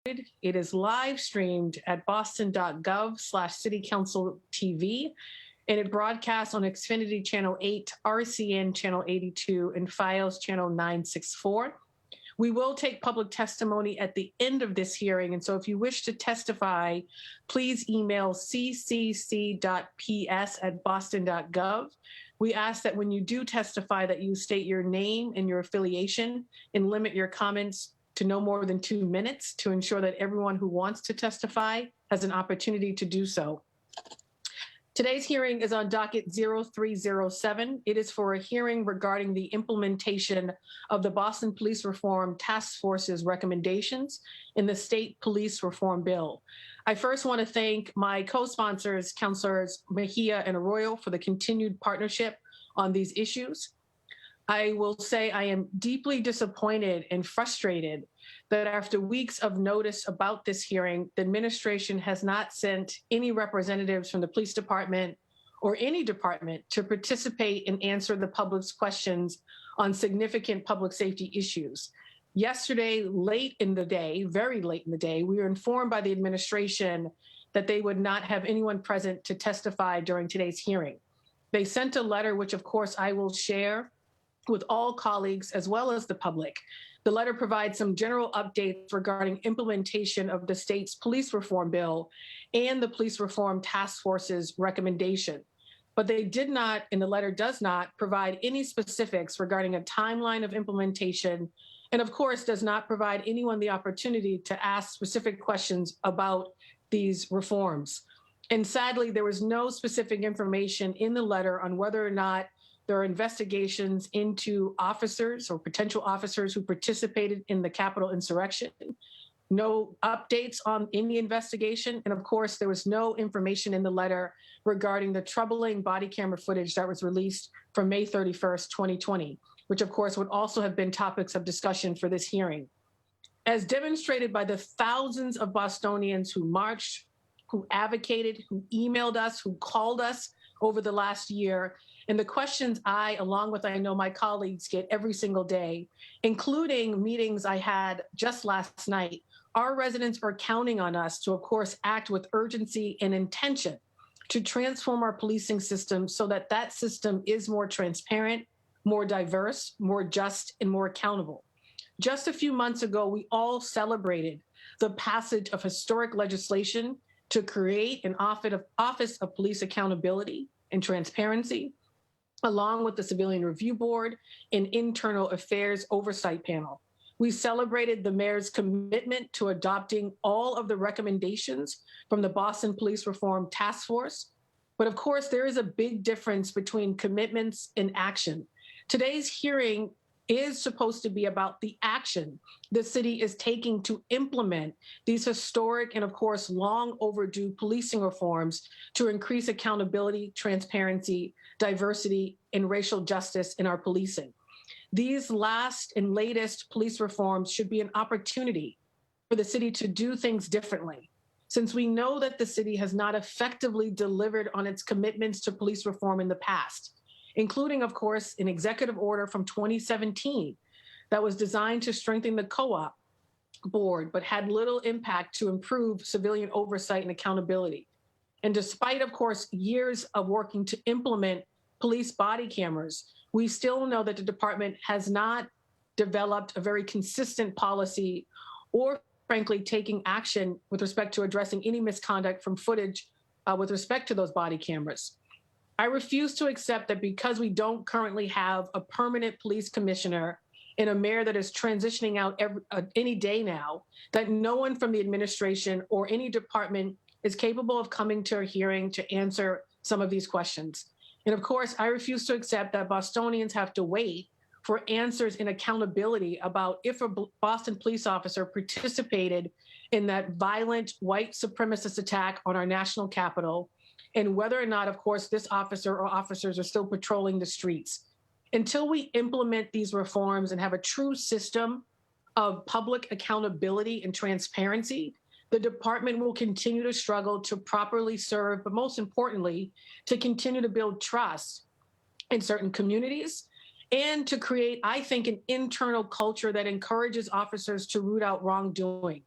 It is live streamed at boston.gov/citycouncil-TV, and it broadcasts on Xfinity Channel 8, RCN Channel 82, and FiOS Channel 964. We will take public testimony at the end of this hearing, and so if you wish to testify, please email ccc.ps@boston.gov. We ask that when you do testify that you state your name and your affiliation and limit your comments to no more than 2 minutes to ensure that everyone who wants to testify has an opportunity to do so. Today's hearing is on docket 0307. It is for a hearing regarding the implementation of the Boston Police Reform Task Force's recommendations in the State Police Reform Bill. I first want to thank my co-sponsors, Councilors Mejia and Arroyo, for the continued partnership on these issues. I will say I am deeply disappointed and frustrated that after weeks of notice about this hearing, the administration has not sent any representatives from the police department or any department to participate and answer the public's questions on significant public safety issues. Yesterday, late in the day, very late in the day, we were informed by the administration that they would not have anyone present to testify during today's hearing. They sent a letter, which of course I will share with all colleagues as well as the public. The letter provides some general updates regarding implementation of the state's police reform bill and the police reform task force's recommendation. But they did not, and the letter does not, provide any specifics regarding a timeline of implementation, and of course does not provide anyone the opportunity to ask specific questions about these reforms. And sadly, there was no specific information in the letter on whether or not there are investigations into officers or potential officers who participated in the Capitol insurrection, no updates on any investigation, and of course, there was no information in the letter regarding the troubling body camera footage that was released from May 31st, 2020, which of course would also have been topics of discussion for this hearing. As demonstrated by the thousands of Bostonians who marched, who advocated, who emailed us, who called us over the last year, and the questions I, along with I know my colleagues, get every single day, including meetings I had just last night, our residents are counting on us to, of course, act with urgency and intention to transform our policing system so that that system is more transparent, more diverse, more just, and more accountable. Just a few months ago, we all celebrated the passage of historic legislation to create an Office of Police Accountability and Transparency, along with the Civilian Review Board and Internal Affairs Oversight Panel. We celebrated the mayor's commitment to adopting all of the recommendations from the Boston Police Reform Task Force. But of course, there is a big difference between commitments and action. Today's hearing is supposed to be about the action the city is taking to implement these historic and, of course, long overdue policing reforms to increase accountability, transparency, diversity, and racial justice in our policing. These last and latest police reforms should be an opportunity for the city to do things differently, since we know that the city has not effectively delivered on its commitments to police reform in the past, including, of course, an executive order from 2017 that was designed to strengthen the co-op board, but had little impact to improve civilian oversight and accountability. And despite, of course, years of working to implement police body cameras, we still know that the department has not developed a very consistent policy or, frankly, taking action with respect to addressing any misconduct from footage with respect to those body cameras. I refuse to accept that because we don't currently have a permanent police commissioner and a mayor that is transitioning out any day now, that no one from the administration or any department is capable of coming to a hearing to answer some of these questions. And of course, I refuse to accept that Bostonians have to wait for answers and accountability about if a Boston police officer participated in that violent white supremacist attack on our national capital, and whether or not, of course, this officer or officers are still patrolling the streets. Until we implement these reforms and have a true system of public accountability and transparency, the department will continue to struggle to properly serve, but most importantly, to continue to build trust in certain communities and to create, I think, an internal culture that encourages officers to root out wrongdoing.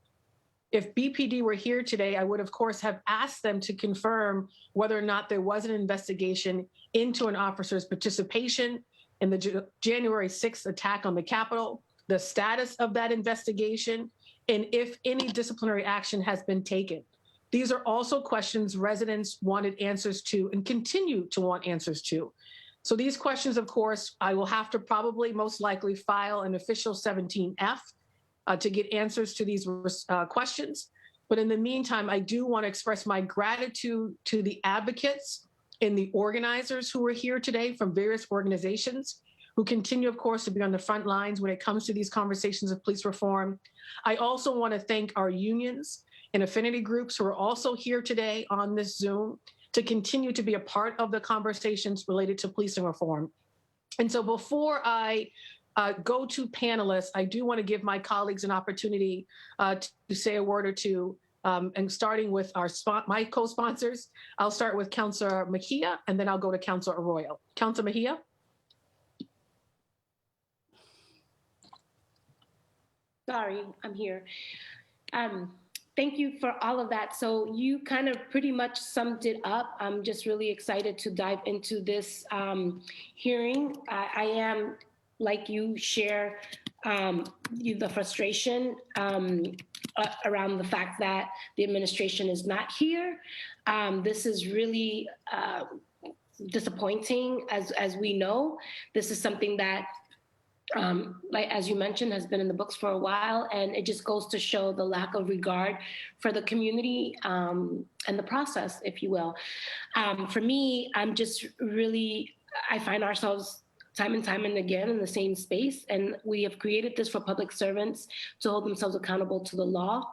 If BPD were here today, I would, of course, have asked them to confirm whether or not there was an investigation into an officer's participation in the January 6th attack on the Capitol, the status of that investigation, and if any disciplinary action has been taken. These are also questions residents wanted answers to and continue to want answers to. So these questions, of course, I will have to probably most likely file an official 17F to get answers to these questions. But in the meantime, I do want to express my gratitude to the advocates and the organizers who are here today from various organizations who continue, of course, to be on the front lines when it comes to these conversations of police reform. I also want to thank our unions and affinity groups who are also here today on this Zoom to continue to be a part of the conversations related to policing reform. And so before I go to panelists, I do want to give my colleagues an opportunity to say a word or two, and starting with my co-sponsors. I'll start with Councilor Mejia, and then I'll go to Councilor Arroyo. Councilor Mejia. Sorry, I'm here. Thank you for all of that. So you kind of pretty much summed it up. I'm just really excited to dive into this hearing. I am, like you, share the frustration around the fact that the administration is not here. This is really disappointing, as we know. This is something that, like as you mentioned, has been in the books for a while, and it just goes to show the lack of regard for the community and the process, if you will. For me, I find ourselves time and again in the same space, and we have created this for public servants to hold themselves accountable to the law,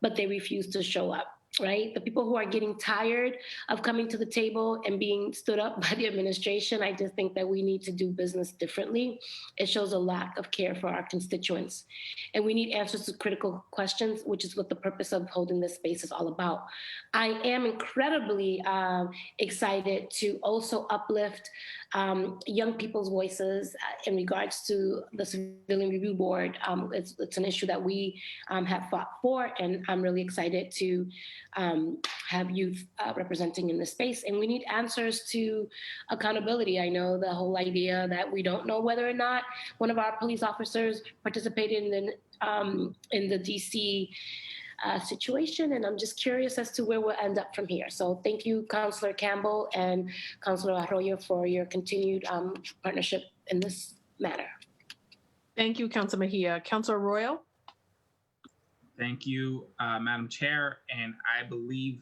but they refuse to show up. Right? The people who are getting tired of coming to the table and being stood up by the administration, I just think that we need to do business differently. It shows a lack of care for our constituents. And we need answers to critical questions, which is what the purpose of holding this space is all about. I am incredibly excited to also uplift young people's voices in regards to the Civilian Review Board. It's an issue that we have fought for, and I'm really excited to have youth representing in this space. And we need answers to accountability. I know the whole idea that we don't know whether or not one of our police officers participated in the DC situation, and I'm just curious as to where we'll end up from here. So thank you, Councilor Campbell and Councilor Arroyo, for your continued partnership in this matter. Thank you, Councilor Mejia. Councilor Arroyo. Thank you, Madam Chair, and I believe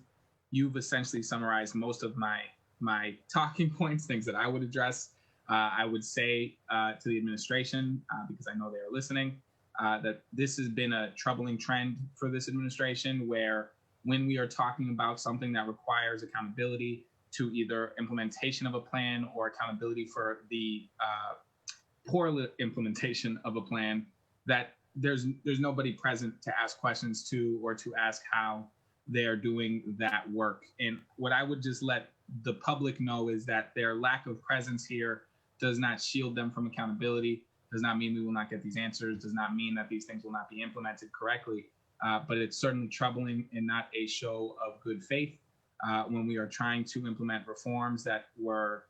you've essentially summarized most of my talking points, things that I would address. I would say to the administration, because I know they are listening, that this has been a troubling trend for this administration, where when we are talking about something that requires accountability to either implementation of a plan or accountability for the poor implementation of a plan, that there's nobody present to ask questions to or to ask how they're doing that work. And what I would just let the public know is that their lack of presence here does not shield them from accountability, does not mean we will not get these answers, does not mean that these things will not be implemented correctly, but it's certainly troubling and not a show of good faith when we are trying to implement reforms that were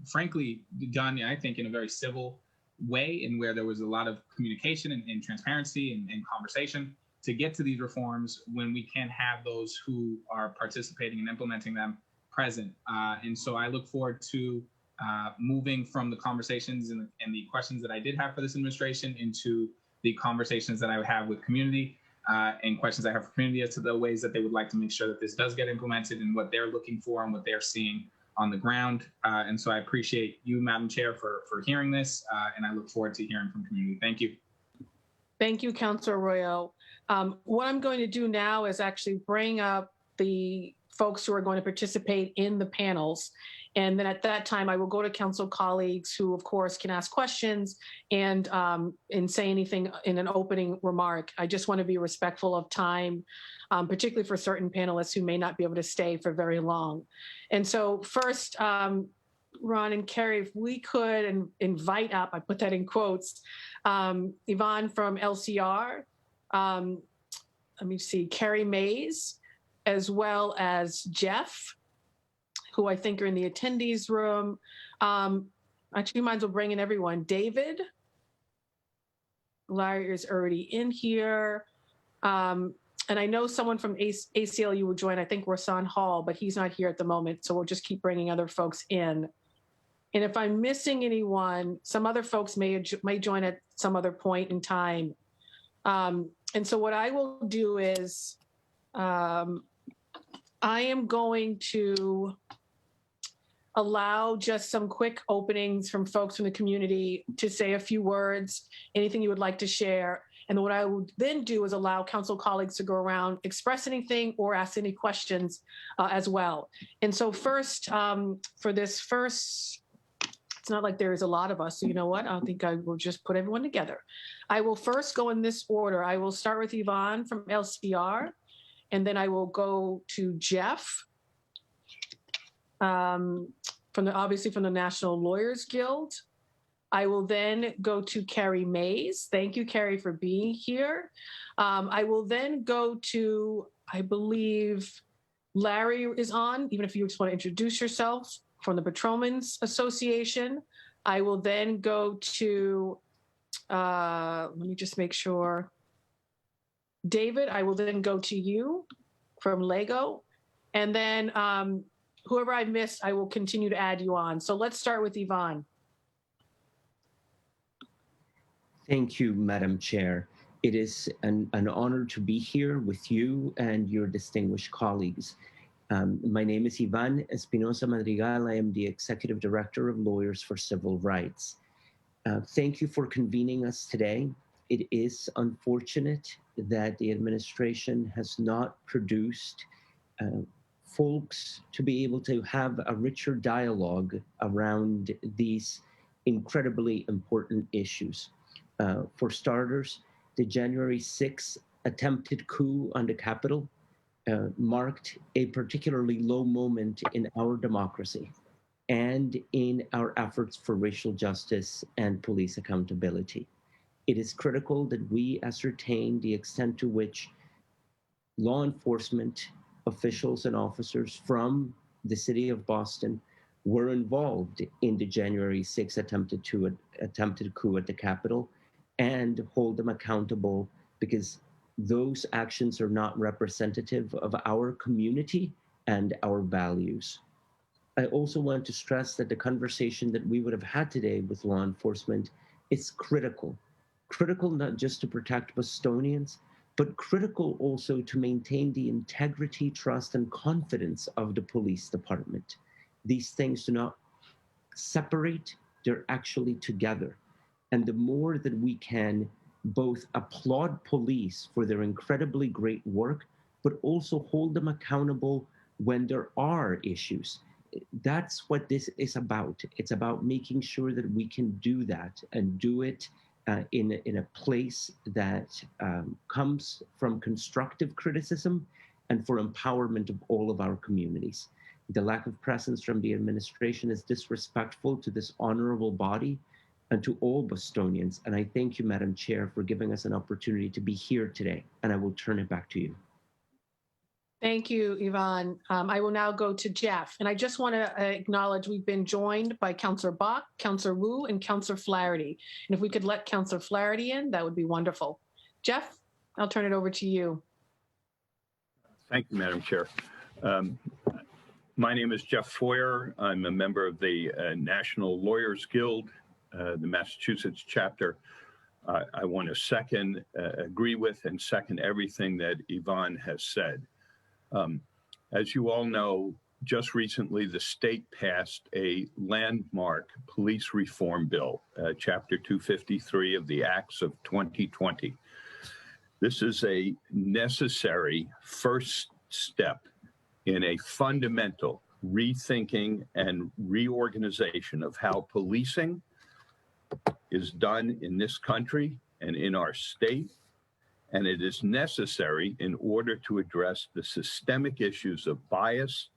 frankly done, I think, in a very civil way, and where there was a lot of communication and transparency and conversation to get to these reforms, when we can't have those who are participating and implementing them present. And so I look forward to moving from the conversations and the questions that I did have for this administration into the conversations that I have with community and questions I have for community as to the ways that they would like to make sure that this does get implemented and what they're looking for and what they're seeing on the ground. And so I appreciate you, Madam Chair, for hearing this, and I look forward to hearing from community. Thank you. Thank you, Councilor Arroyo. What I'm going to do now is actually bring up the folks who are going to participate in the panels. And then at that time, I will go to council colleagues who, of course, can ask questions and say anything in an opening remark. I just want to be respectful of time, particularly for certain panelists who may not be able to stay for very long. And so first, Ron and Carrie, if we could invite up, I put that in quotes, Yvonne from LCR, let me see, Carrie Mays, as well as Jeff, who I think are in the attendees room. Actually, you might as well bring in everyone. David, Larry is already in here. And I know someone from ACLU will join, I think Rasan Hall, but he's not here at the moment. So we'll just keep bringing other folks in. And if I'm missing anyone, some other folks may join at some other point in time. And so what I will do is I am going to allow just some quick openings from folks from the community to say a few words, anything you would like to share. And what I will then do is allow council colleagues to go around, express anything or ask any questions as well. And so first, for this first, it's not like there is a lot of us, so you know what? I think I will just put everyone together. I will first go in this order. I will start with Yvonne from LCR, and then I will go to Jeff, obviously from the National Lawyers Guild. I will then go to Carrie Mays. Thank you, Carrie, for being here. I will then go to, I believe, Larry is on, even if you just want to introduce yourself, from the Patrolmen's Association. I will then go to, let me just make sure, David, I will then go to you from Lego. And then whoever I missed, I will continue to add you on. So let's start with Yvonne. Thank you, Madam Chair. It is an honor to be here with you and your distinguished colleagues. My name is Ivan Espinosa Madrigal. I am the Executive Director of Lawyers for Civil Rights. Thank you for convening us today. It is unfortunate that the administration has not produced folks to be able to have a richer dialogue around these incredibly important issues. For starters, the January 6th attempted coup on the Capitol marked a particularly low moment in our democracy and in our efforts for racial justice and police accountability. It is critical that we ascertain the extent to which law enforcement officials and officers from the city of Boston were involved in the January 6th attempted coup at the Capitol and hold them accountable, because those actions are not representative of our community and our values. I also want to stress that the conversation that we would have had today with law enforcement is critical. Critical not just to protect Bostonians, but critical also to maintain the integrity, trust, and confidence of the police department. These things do not separate, they're actually together. And the more that we can both applaud police for their incredibly great work, but also hold them accountable when there are issues. That's what this is about. It's about making sure that we can do that and do it in a place that comes from constructive criticism and for empowerment of all of our communities. The lack of presence from the administration is disrespectful to this honorable body and to all Bostonians. And I thank you, Madam Chair, for giving us an opportunity to be here today. And I will turn it back to you. Thank you, Yvonne. I will now go to Jeff. And I just want to acknowledge we've been joined by Councillor Bach, Councillor Wu, and Councillor Flaherty. And if we could let Councillor Flaherty in, that would be wonderful. Jeff, I'll turn it over to you. Thank you, Madam Chair. My name is Jeff Foyer. I'm a member of the National Lawyers Guild, the Massachusetts chapter. I want to agree with and second everything that Yvonne has said. As you all know, just recently the state passed a landmark police reform bill, Chapter 253 of the Acts of 2020. This is a necessary first step in a fundamental rethinking and reorganization of how policing is done in this country and in our state. And it is necessary in order to address the systemic issues of bias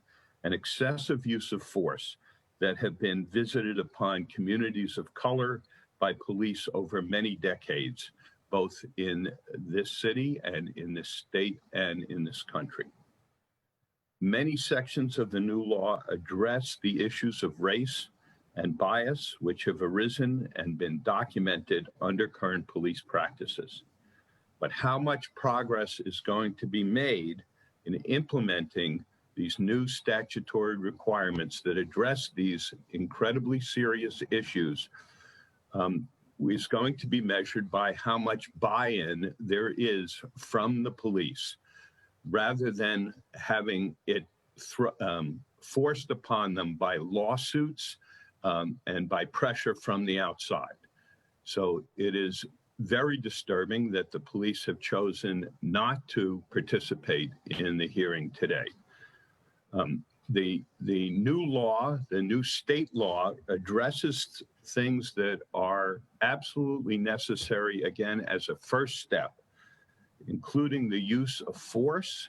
and excessive use of force that have been visited upon communities of color by police over many decades, both in this city and in this state and in this country. Many sections of the new law address the issues of race and bias, which have arisen and been documented under current police practices. But how much progress is going to be made in implementing these new statutory requirements that address these incredibly serious issues is going to be measured by how much buy-in there is from the police, rather than having it forced upon them by lawsuits and by pressure from the outside. So it is very disturbing that the police have chosen not to participate in the hearing today. The new law, the new state law, addresses things that are absolutely necessary, again, as a first step, including the use of force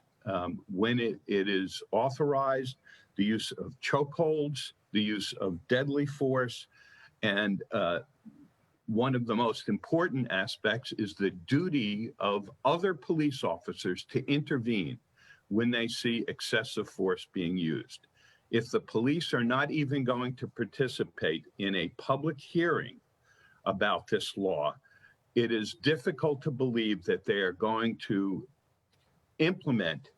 when it is authorized, the use of chokeholds, the use of deadly force, and one of the most important aspects is the duty of other police officers to intervene when they see excessive force being used. If the police are not even going to participate in a public hearing about this law, it is difficult to believe that they are going to implement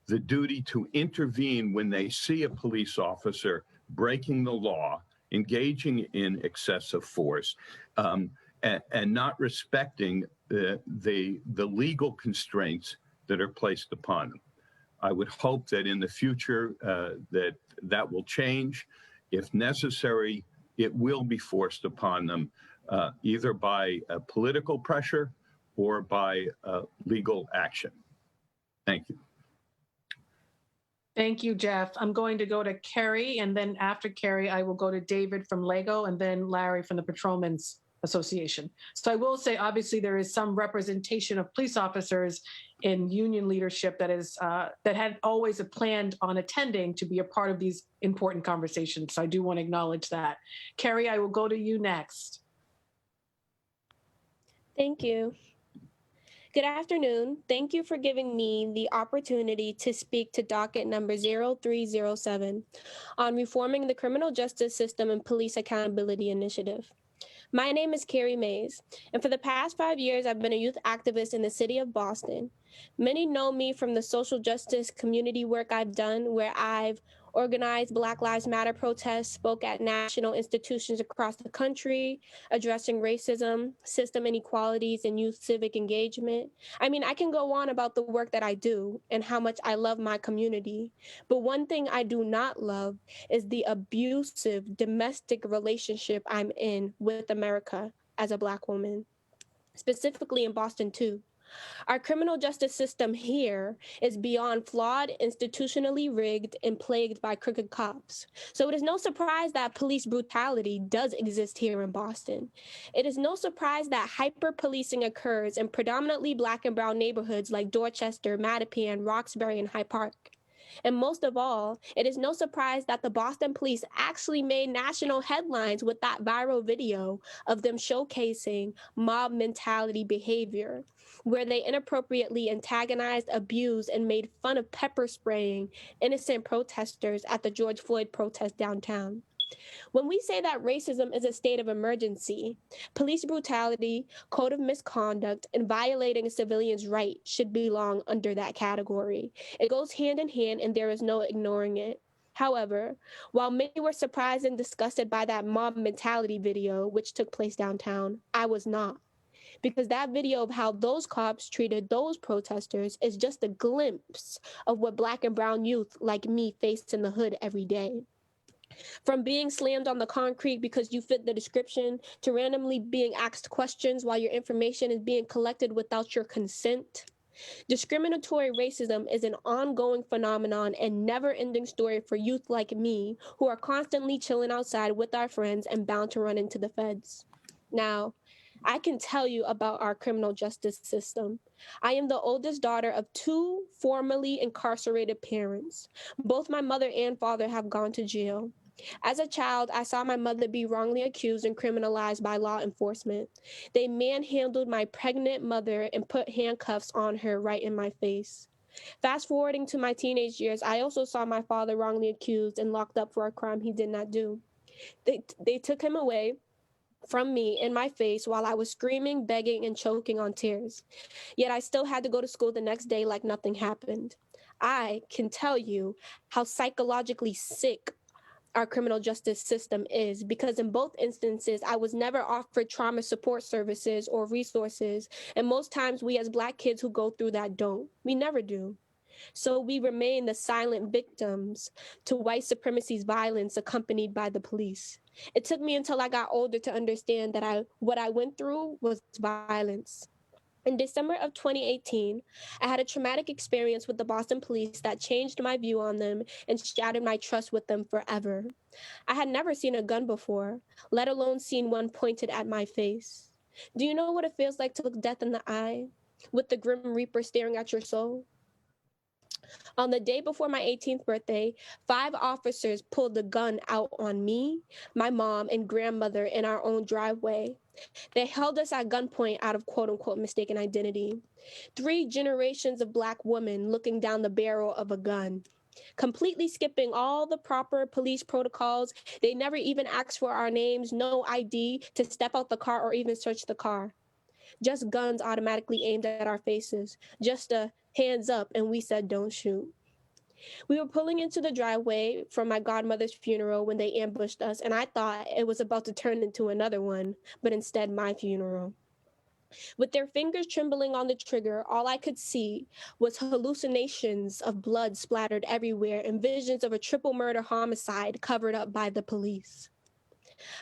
the duty to intervene when they see a police officer breaking the law, engaging in excessive force, and not respecting the legal constraints that are placed upon them. I would hope that in the future that will change. If necessary, it will be forced upon them either by political pressure or by legal action. Thank you. Thank you, Jeff. I'm going to go to Kerry, and then after Kerry, I will go to David from LEGO, and then Larry from the Patrolmen's Association. So I will say, obviously, there is some representation of police officers in union leadership that is that had always planned on attending to be a part of these important conversations. So I do want to acknowledge that. Kerry, I will go to you next. Thank you. Good afternoon. Thank you for giving me the opportunity to speak to docket number 0307 on reforming the criminal justice system and police accountability initiative. My name is Carrie Mays, and for the past 5 years, I've been a youth activist in the city of Boston. Many know me from the social justice community work I've done, where I've organized Black Lives Matter protests, spoke at national institutions across the country, addressing racism, system inequalities, and youth civic engagement. I mean, I can go on about the work that I do and how much I love my community. But one thing I do not love is the abusive domestic relationship I'm in with America as a Black woman, specifically in Boston too. Our criminal justice system here is beyond flawed, institutionally rigged, and plagued by crooked cops. So it is no surprise that police brutality does exist here in Boston. It is no surprise that hyper-policing occurs in predominantly Black and brown neighborhoods like Dorchester, Mattapan, Roxbury, and Hyde Park. And most of all, it is no surprise that the Boston police actually made national headlines with that viral video of them showcasing mob mentality behavior, where they inappropriately antagonized, abused, and made fun of pepper spraying innocent protesters at the George Floyd protest downtown. When we say that racism is a state of emergency, police brutality, code of misconduct, and violating a civilian's right should belong under that category. It goes hand in hand, and there is no ignoring it. However, while many were surprised and disgusted by that mob mentality video, which took place downtown, I was not. Because that video of how those cops treated those protesters is just a glimpse of what Black and brown youth like me face in the hood every day. From being slammed on the concrete because you fit the description, to randomly being asked questions while your information is being collected without your consent. Discriminatory racism is an ongoing phenomenon and never-ending story for youth like me who are constantly chilling outside with our friends and bound to run into the feds. Now, I can tell you about our criminal justice system. I am the oldest daughter of 2 formerly incarcerated parents. Both my mother and father have gone to jail. As a child, I saw my mother be wrongly accused and criminalized by law enforcement. They manhandled my pregnant mother and put handcuffs on her right in my face. Fast forwarding to my teenage years, I also saw my father wrongly accused and locked up for a crime he did not do. They took him away from me in my face while I was screaming, begging, and choking on tears. Yet I still had to go to school the next day like nothing happened. I can tell you how psychologically sick our criminal justice system is, because in both instances, I was never offered trauma support services or resources. And most times, we as Black kids who go through that don't. We never do. So we remain the silent victims to white supremacy's violence accompanied by the police. It took me until I got older to understand that what I went through was violence. In December of 2018, I had a traumatic experience with the Boston police that changed my view on them and shattered my trust with them forever. I had never seen a gun before, let alone seen one pointed at my face. Do you know what it feels like to look death in the eye, with the Grim Reaper staring at your soul? On the day before my 18th birthday, 5 officers pulled the gun out on me, my mom, and grandmother in our own driveway. They held us at gunpoint out of quote unquote mistaken identity. 3 generations of Black women looking down the barrel of a gun, completely skipping all the proper police protocols. They never even asked for our names, no ID to step out the car or even search the car. Just guns automatically aimed at our faces. Just a hands up, and we said, don't shoot. We were pulling into the driveway from my godmother's funeral when they ambushed us, and I thought it was about to turn into another one, but instead my funeral. With their fingers trembling on the trigger, all I could see was hallucinations of blood splattered everywhere and visions of a triple murder homicide covered up by the police.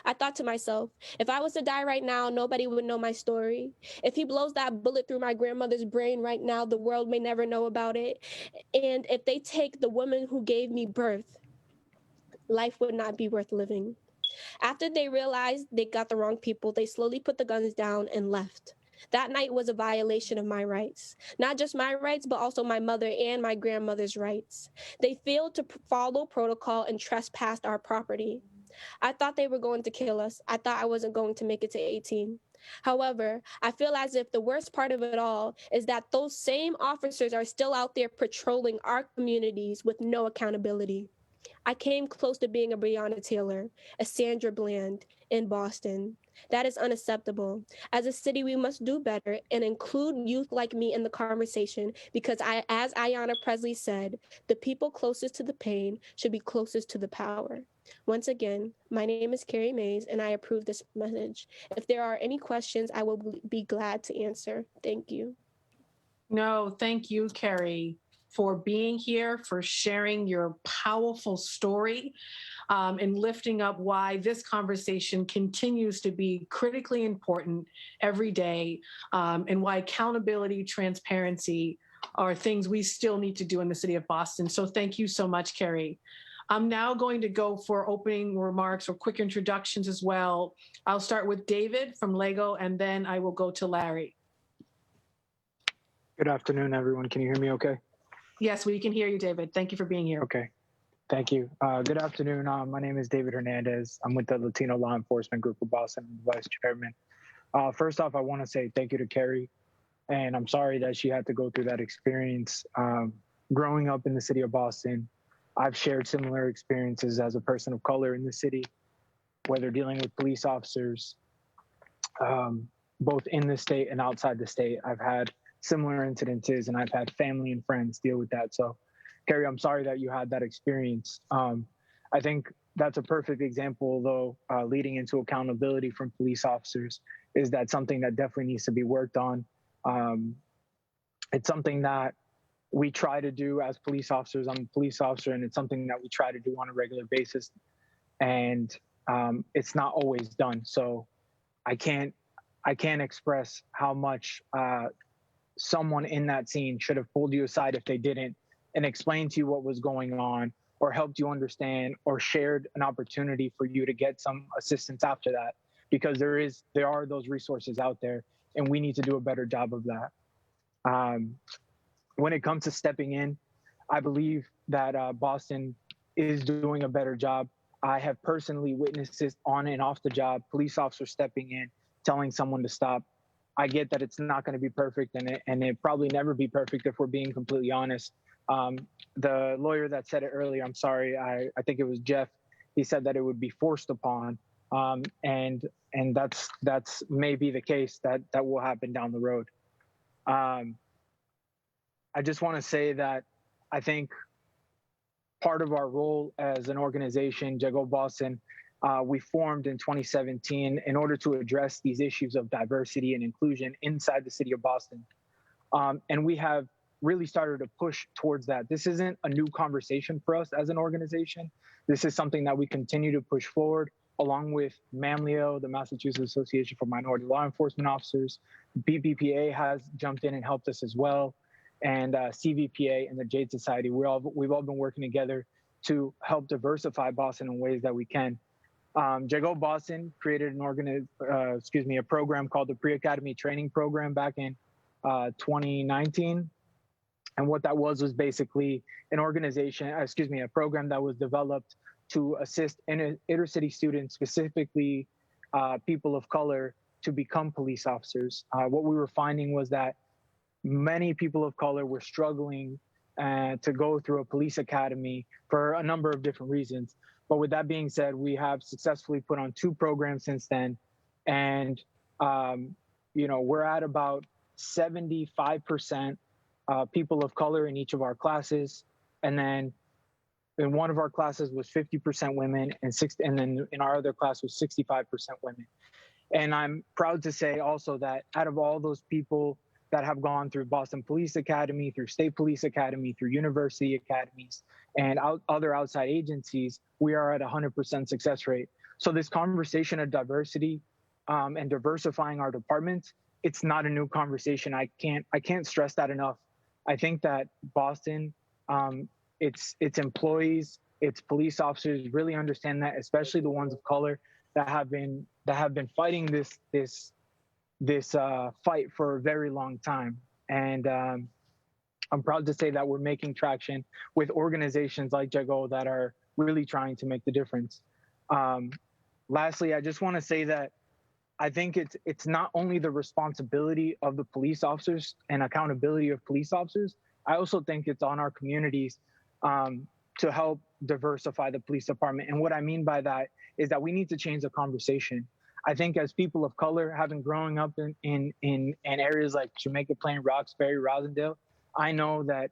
I thought to myself, if I was to die right now, nobody would know my story. If he blows that bullet through my grandmother's brain right now, the world may never know about it. And if they take the woman who gave me birth, life would not be worth living. After they realized they got the wrong people, they slowly put the guns down and left. That night was a violation of my rights. Not just my rights, but also my mother and my grandmother's rights. They failed to follow protocol and trespassed our property. I thought they were going to kill us. I thought I wasn't going to make it to 18. However, I feel as if the worst part of it all is that those same officers are still out there patrolling our communities with no accountability. I came close to being a Breonna Taylor, a Sandra Bland in Boston. That is unacceptable. As a city, we must do better and include youth like me in the conversation because, as Ayanna Presley said, the people closest to the pain should be closest to the power. Once again, my name is Carrie Mays, and I approve this message. If there are any questions, I will be glad to answer. Thank you. No, thank you, Carrie, for being here, for sharing your powerful story, and lifting up why this conversation continues to be critically important every day, and why accountability, transparency are things we still need to do in the city of Boston. So thank you so much, Carrie. I'm now going to go for opening remarks or quick introductions as well. I'll start with David from Lego, and then I will go to Larry. Good afternoon, everyone. Can you hear me okay? Yes, we can hear you, David. Thank you for being here. Okay. Thank you. Good afternoon. My name is David Hernandez. I'm with the Latino Law Enforcement Group of Boston, I'm the Vice Chairman. First off, I want to say thank you to Carrie, and I'm sorry that she had to go through that experience. Growing up in the city of Boston, I've shared similar experiences as a person of color in the city, whether dealing with police officers, both in the state and outside the state. I've had similar incidences, and I've had family and friends deal with that. So, Carrie, I'm sorry that you had that experience. I think that's a perfect example, though, leading into accountability from police officers is that something that definitely needs to be worked on. It's something that we try to do as police officers. I'm a police officer, and it's something that we try to do on a regular basis. And it's not always done. So I can't express how much someone in that scene should have pulled you aside if they didn't and explained to you what was going on or helped you understand or shared an opportunity for you to get some assistance after that, because there are those resources out there, and we need to do a better job of that. When it comes to stepping in, I believe that Boston is doing a better job. I have personally witnessed this on and off the job, police officers stepping in, telling someone to stop. I get that it's not going to be perfect, and it probably never be perfect if we're being completely honest. The lawyer that said it earlier, I'm sorry, I think it was Jeff. He said that it would be forced upon, and that's maybe the case that will happen down the road. I just want to say that I think part of our role as an organization, Jago Boston, we formed in 2017 in order to address these issues of diversity and inclusion inside the city of Boston. And we have really started to push towards that. This isn't a new conversation for us as an organization. This is something that we continue to push forward along with MAMLEO, the Massachusetts Association for Minority Law Enforcement Officers. BPPA has jumped in and helped us as well. And CVPA and the Jade Society, we've all been working together to help diversify Boston in ways that we can. Jago Boston created a program called the Pre-Academy Training Program back in 2019. And what that was basically an a program that was developed to assist inner-city students, specifically people of color, to become police officers. What we were finding was that many people of color were struggling to go through a police academy for a number of different reasons. But with that being said, we have successfully put on 2 programs since then. And, we're at about 75% people of color in each of our classes. And then in one of our classes was 50% women, and then in our other class was 65% women. And I'm proud to say also that out of all those people that have gone through Boston Police Academy, through State Police Academy, through university academies, and other outside agencies, we are at 100% success rate. So this conversation of diversity and diversifying our departments, it's not a new conversation. I can't stress that enough. I think that Boston, its employees, its police officers really understand that, especially the ones of color that have been fighting this fight for a very long time. And I'm proud to say that we're making traction with organizations like Jago that are really trying to make the difference. Lastly, I just want to say that I think it's not only the responsibility of the police officers and accountability of police officers. I also think it's on our communities to help diversify the police department. And what I mean by that is that we need to change the conversation. I think as people of color, having growing up in areas like Jamaica Plain, Roxbury, Rosendale, I know that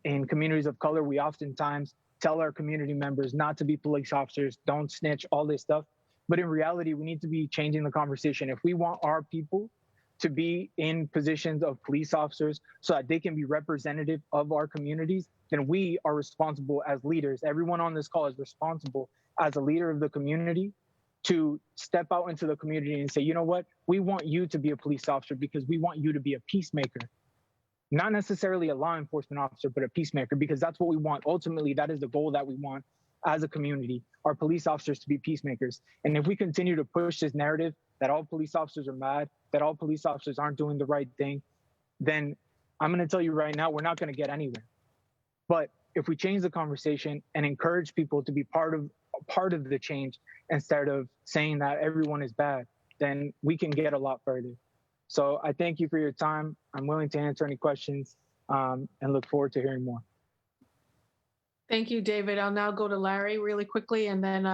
in communities of color, we oftentimes tell our community members not to be police officers, don't snitch, all this stuff. But in reality, we need to be changing the conversation. If we want our people to be in positions of police officers so that they can be representative of our communities, then we are responsible as leaders. Everyone on this call is responsible as a leader of the community to step out into the community and say, you know what, we want you to be a police officer because we want you to be a peacemaker. Not necessarily a law enforcement officer, but a peacemaker, because that's what we want. Ultimately, that is the goal that we want as a community, our police officers to be peacemakers. And if we continue to push this narrative that all police officers are mad, that all police officers aren't doing the right thing, then I'm going to tell you right now, we're not going to get anywhere. But if we change the conversation and encourage people to be part of the change instead of saying that everyone is bad, then we can get a lot further. So I thank you for your time. I'm willing to answer any questions and look forward to hearing more. Thank you, David. I'll now go to Larry really quickly, and then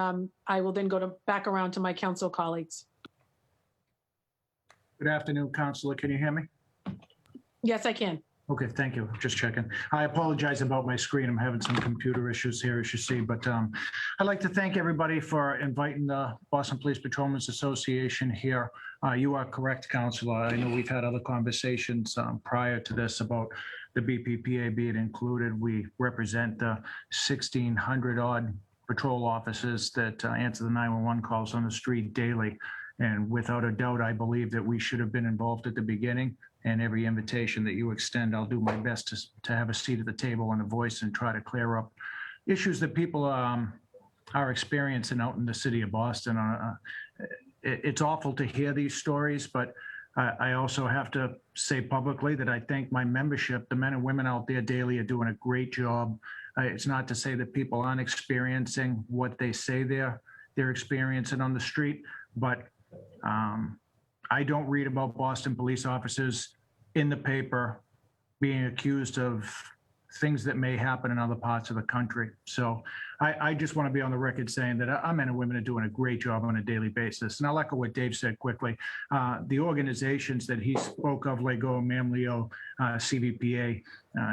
I will then go back around to my council colleagues. Good afternoon, Councilor. Can you hear me? Yes, I can. Okay, thank you. Just checking. I apologize about my screen. I'm having some computer issues here, as you see. But I'd like to thank everybody for inviting the Boston Police Patrolmen's Association here. You are correct, Councilor. I know we've had other conversations prior to this about the BPPA being included. We represent the 1,600 odd patrol officers that answer the 911 calls on the street daily. And without a doubt, I believe that we should have been involved at the beginning. And every invitation that you extend, I'll do my best to have a seat at the table and a voice and try to clear up issues that people are experiencing out in the city of Boston. It's awful to hear these stories, but I also have to say publicly that I think my membership, the men and women out there daily, are doing a great job It's not to say that people aren't experiencing what they say they're experiencing on the street, but I don't read about Boston police officers in the paper being accused of things that may happen in other parts of the country. So I just want to be on the record saying that our men and women are doing a great job on a daily basis. And I'll echo what Dave said quickly. The organizations that he spoke of, Lego, MAMLEO, CVPA,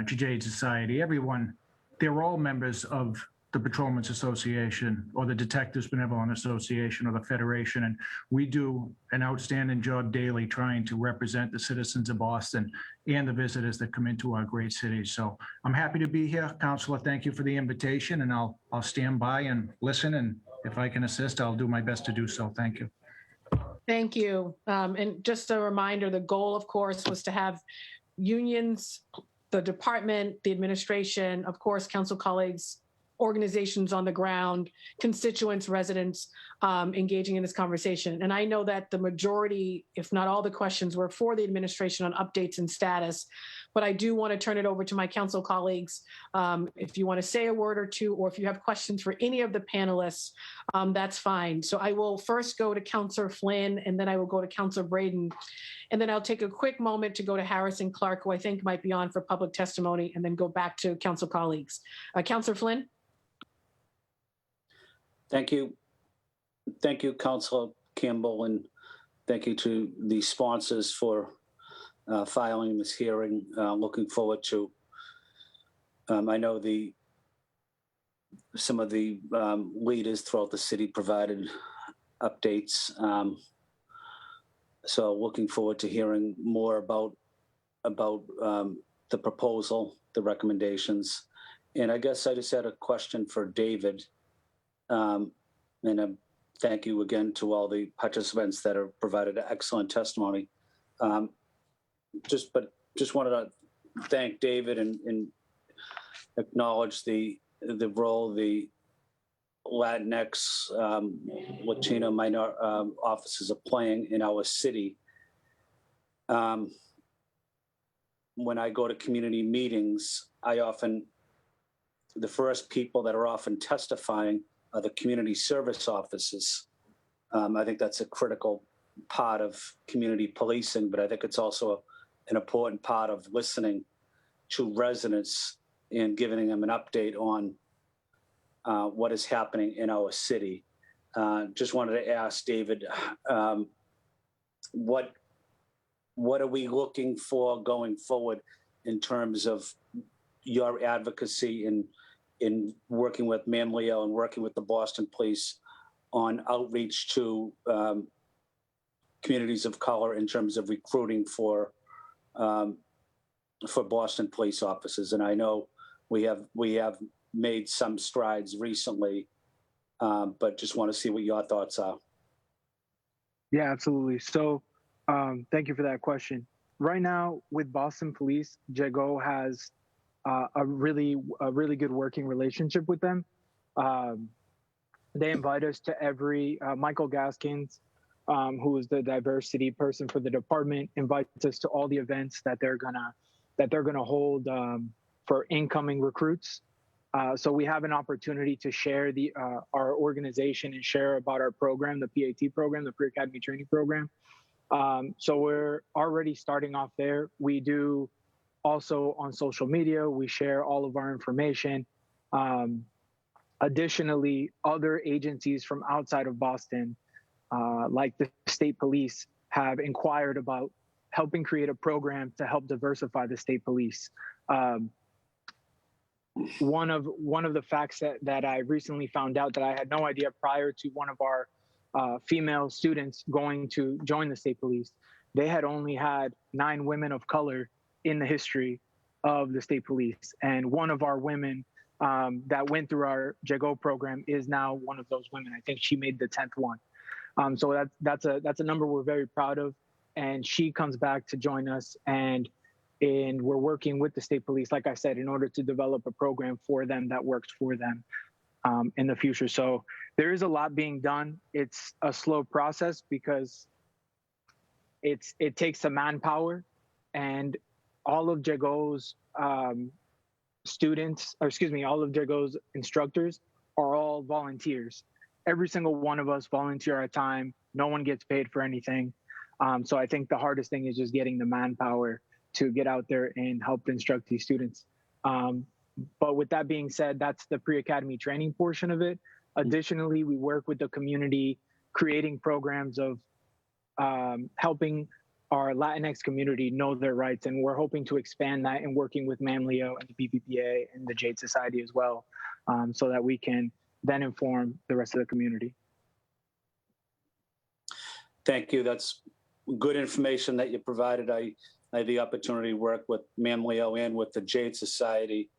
Jade Society, everyone, they're all members of the Patrolmen's Association or the Detectives Benevolent Association or the Federation. And we do an outstanding job daily trying to represent the citizens of Boston and the visitors that come into our great city. So I'm happy to be here. Counselor, thank you for the invitation, and I'll stand by and listen. And if I can assist, I'll do my best to do so. Thank you. Thank you. And just a reminder, the goal, of course, was to have unions, the department, the administration, of course, council colleagues, organizations on the ground, constituents, residents engaging in this conversation. And I know that the majority, if not all the questions, were for the administration on updates and status. But I do want to turn it over to my council colleagues. If you want to say a word or two, or if you have questions for any of the panelists, that's fine. So I will first go to Councilor Flynn, and then I will go to Councilor Braden. And then I'll take a quick moment to go to Harrison Clark, who I think might be on for public testimony, and then go back to council colleagues. Councilor Flynn? Thank you. Thank you, Councilor Campbell, and thank you to the sponsors for filing this hearing. Looking forward to, I know some of the leaders throughout the city provided updates. So looking forward to hearing more about the proposal, the recommendations. And I guess I just had a question for David. And thank you again to all the participants that have provided excellent testimony. Just wanted to thank David and acknowledge the role the Latinx, Latino minor officers are playing in our city. When I go to community meetings, the first people that are often testifying are the community service officers. I think that's a critical part of community policing, but I think it's also an important part of listening to residents and giving them an update on what is happening in our city. Just wanted to ask David, what are we looking for going forward in terms of your advocacy in working with MAMLEO and working with the Boston Police on outreach to communities of color in terms of recruiting for Boston police officers? And I know we have made some strides recently, but just want to see what your thoughts are. Yeah, absolutely. So thank you for that question. Right now with Boston Police, JAGO has a really good working relationship with them. They invite us to every, Michael Gaskins, who is the diversity person for the department, invites us to all the events that they're gonna hold for incoming recruits. So we have an opportunity to share our organization and share about our program, the PAT program, the Pre-Academy Training Program. So we're already starting off there. We do also on social media, we share all of our information. Additionally, other agencies from outside of Boston, like the state police, have inquired about helping create a program to help diversify the state police. One of the facts that I recently found out that I had no idea prior to one of our female students going to join the state police, they had only had 9 women of color in the history of the state police. And one of our women that went through our JAGO program is now one of those women. I think she made the 10th one. So that's a number we're very proud of. And she comes back to join us, and we're working with the state police, like I said, in order to develop a program for them that works for them in the future. So there is a lot being done. It's a slow process because it takes some manpower, and all of JAGO's students, or excuse me, all of Jago's instructors are all volunteers. Every single one of us volunteer our time. No one gets paid for anything. So I think the hardest thing is just getting the manpower to get out there and help instruct these students. But with that being said, that's the pre-academy training portion of it. Additionally, we work with the community, creating programs of helping our Latinx community know their rights. And we're hoping to expand that and working with MAMLEO and the BPPA and the Jade Society as well, so that we can then inform the rest of the community. Thank you. That's good information that you provided. I had the opportunity to work with MAMLEO and with the Jade Society,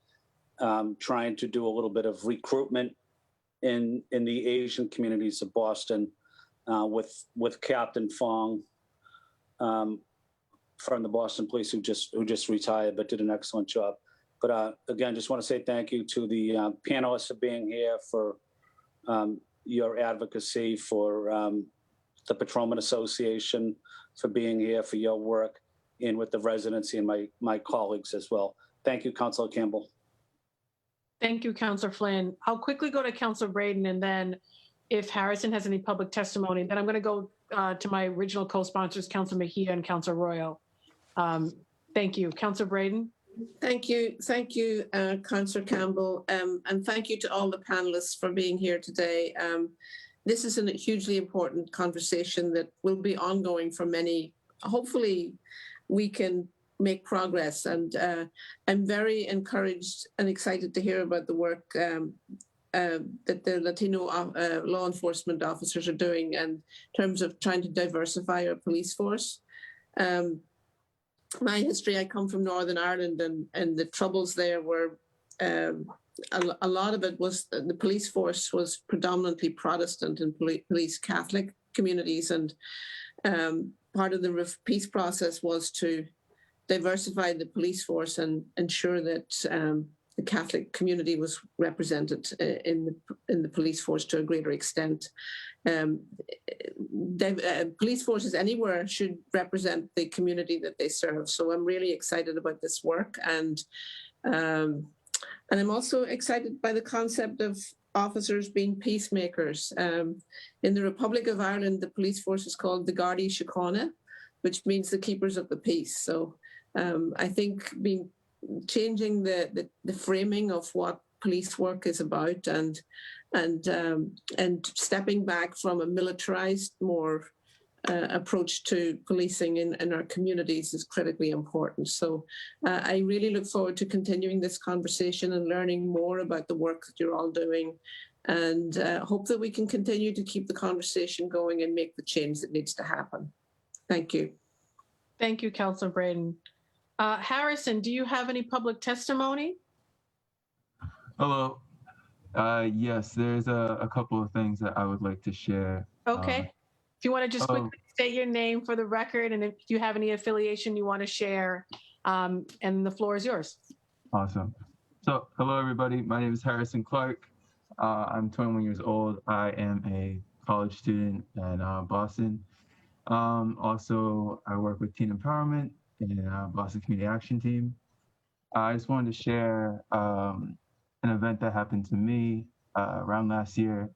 trying to do a little bit of recruitment in the Asian communities of Boston, with Captain Fong from the Boston Police, who just retired but did an excellent job. But again, just want to say thank you to the panelists for being here, for your advocacy, for the Patrolman Association for being here, for your work, and with the residency and my colleagues as well. Thank you, Councilor Campbell. Thank you, Councilor Flynn. I'll quickly go to Councilor Braden, and then if Harrison has any public testimony, then I'm going to go to my original co-sponsors, Councilor Mejia and Councilor Royo. Thank you. Councilor Braden. Thank you, Councillor Campbell, and thank you to all the panelists for being here today. This is a hugely important conversation that will be ongoing for many. Hopefully, we can make progress, and I'm very encouraged and excited to hear about the work that the Latino law enforcement officers are doing in terms of trying to diversify our police force. My history, I come from Northern Ireland, and the troubles there were, a lot of it was the police force was predominantly Protestant and police Catholic communities. And part of the peace process was to diversify the police force and ensure that the Catholic community was represented in the police force to a greater extent. Police forces anywhere should represent the community that they serve. So I'm really excited about this work, and I'm also excited by the concept of officers being peacemakers. In the Republic of Ireland, the police force is called the Gardaí Síochána, which means the keepers of the peace. So I think changing the framing of what police work is about, and stepping back from a militarized, more approach to policing in our communities is critically important. So I really look forward to continuing this conversation and learning more about the work that you're all doing, and hope that we can continue to keep the conversation going and make the change that needs to happen. Thank you. Thank you, Councilor Braden. Harrison, do you have any public testimony? Hello. Yes, there's a couple of things that I would like to share. Okay. If you want to just quickly state your name for the record, and if you have any affiliation you want to share, and the floor is yours. Awesome. So, hello, everybody. My name is Harrison Clark. I'm 21 years old. I am a college student in Boston. Also, I work with Teen Empowerment in Boston Community Action Team. I just wanted to share an event that happened to me around last year,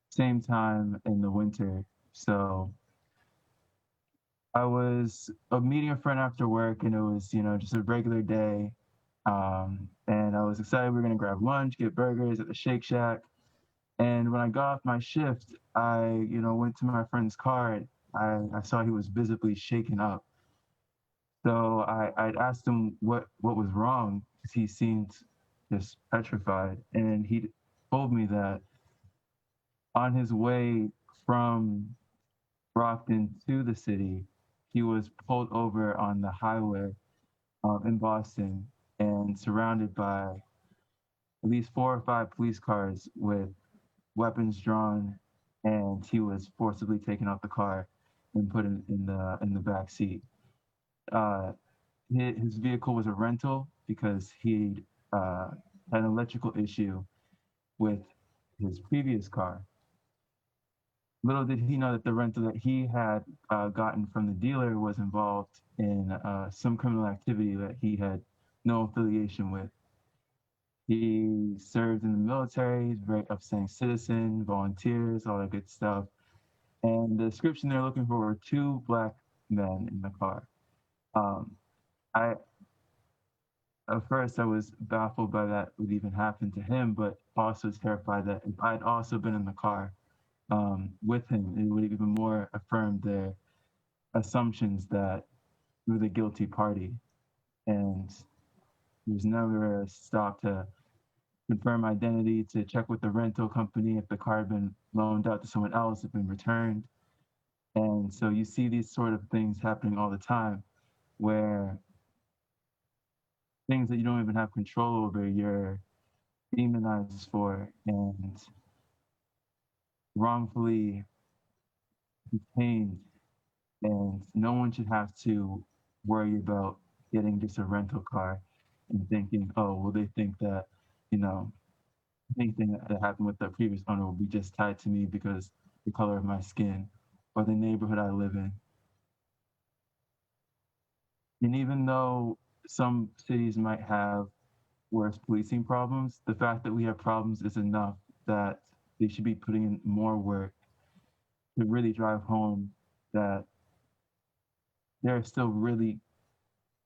same time in the winter. So I was meeting a friend after work, and it was, just a regular day. And I was excited we were going to grab lunch, get burgers at the Shake Shack. And when I got off my shift, I, went to my friend's car. I saw he was visibly shaken up. So I asked him what was wrong, because he seemed just petrified. And he told me that on his way from Brockton to the city, he was pulled over on the highway in Boston and surrounded by at least 4 or 5 police cars with weapons drawn, and he was forcibly taken out the car and put in the back seat. His vehicle was a rental because he had an electrical issue with his previous car. Little did he know that the rental that he had gotten from the dealer was involved in some criminal activity that he had no affiliation with. He served in the military, he's a very upstanding citizen, volunteers, all that good stuff. And the description they're looking for were two black men in the car. I At first I was baffled by that would even happen to him, but also terrified that if I'd also been in the car with him, it would even more affirm their assumptions that we were the guilty party. And there was never a stop to confirm identity, to check with the rental company if the car had been loaned out to someone else, had been returned. And so you see these sort of things happening all the time where things that you don't even have control over, you're demonized for and wrongfully detained. And no one should have to worry about getting just a rental car and thinking, oh, well, they think that, anything that happened with the previous owner will be just tied to me because the color of my skin or the neighborhood I live in. And even though some cities might have worse policing problems, the fact that we have problems is enough that they should be putting in more work to really drive home that there are still really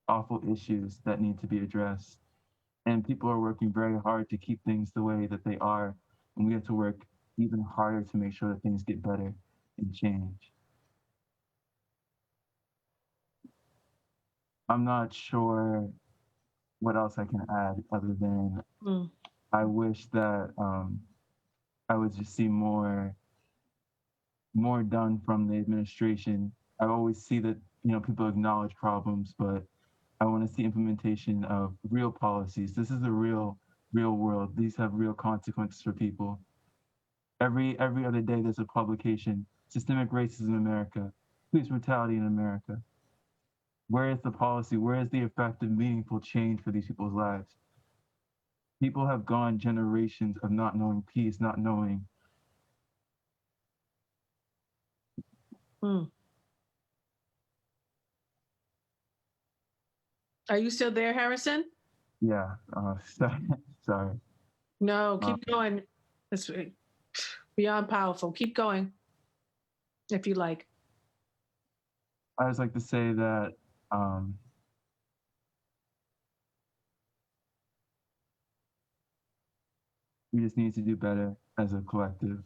awful issues that need to be addressed. And people are working very hard to keep things the way that they are. And we have to work even harder to make sure that things get better and change. I'm not sure what else I can add other than I wish that I would just see more done from the administration. I always see that people acknowledge problems, but I want to see implementation of real policies. This is the real world. These have real consequences for people. Every other day there's a publication, Systemic Racism in America, Police Brutality in America. Where is the policy? Where is the effective, meaningful change for these people's lives? People have gone generations of not knowing peace, not knowing. Are you still there, Harrison? Yeah, sorry. No, keep going. It's beyond powerful. Keep going, if you like. I just like to say that we just need to do better as a collective.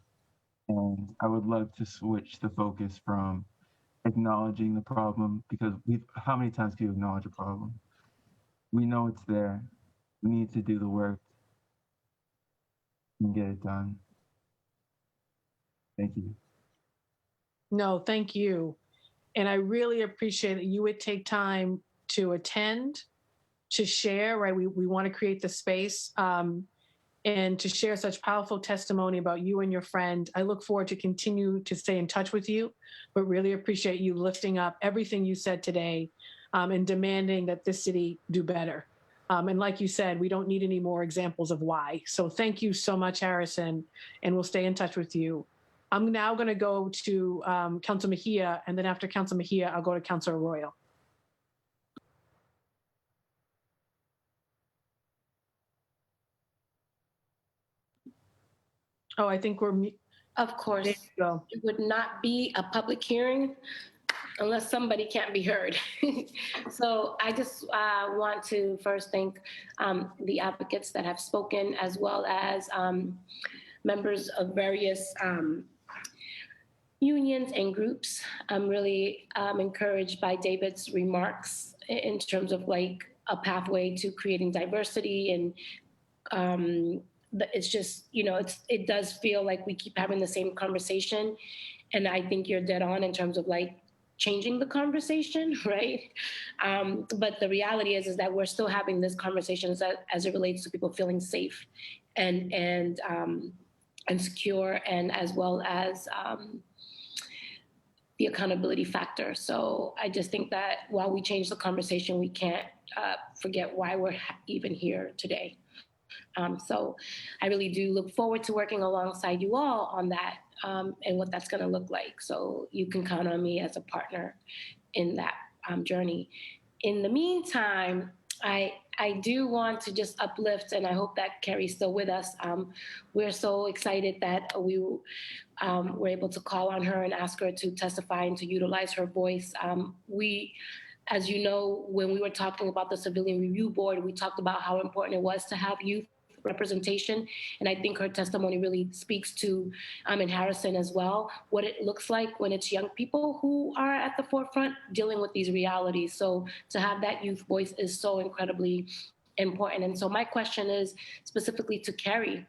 And I would love to switch the focus from acknowledging the problem, because how many times do you acknowledge a problem? We know it's there. We need to do the work and get it done. Thank you. No, thank you. And I really appreciate that you would take time to attend, to share, right? We want to create the space and to share such powerful testimony about you and your friend. I look forward to continue to stay in touch with you, but really appreciate you lifting up everything you said today and demanding that this city do better. And like you said, we don't need any more examples of why. So thank you so much, Harrison, and we'll stay in touch with you. I'm now going to go to Councilor Mejia, and then after Councilor Mejia, I'll go to Councilor Arroyo. Oh, I think we're. Of course, There you go. it would not be a public hearing unless somebody can't be heard. So I just want to first thank the advocates that have spoken, as well as members of various unions and groups. I'm really encouraged by David's remarks in terms of like a pathway to creating diversity, and it's just, it does feel like we keep having the same conversation. And I think you're dead on in terms of like changing the conversation, right? But the reality is that we're still having this conversation as it relates to people feeling safe and secure, and as well as the accountability factor. So I just think that while we change the conversation, we can't forget why we're even here today. So I really do look forward to working alongside you all on that and what that's going to look like. So you can count on me as a partner in that journey. In the meantime, I do want to just uplift, and I hope that Carrie's still with us. We're so excited that we were able to call on her and ask her to testify and to utilize her voice. As you know, when we were talking about the Civilian Review Board, we talked about how important it was to have youth representation. And I think her testimony really speaks to, in Harrison as well, what it looks like when it's young people who are at the forefront dealing with these realities. So to have that youth voice is so incredibly important. And so my question is specifically to Carrie.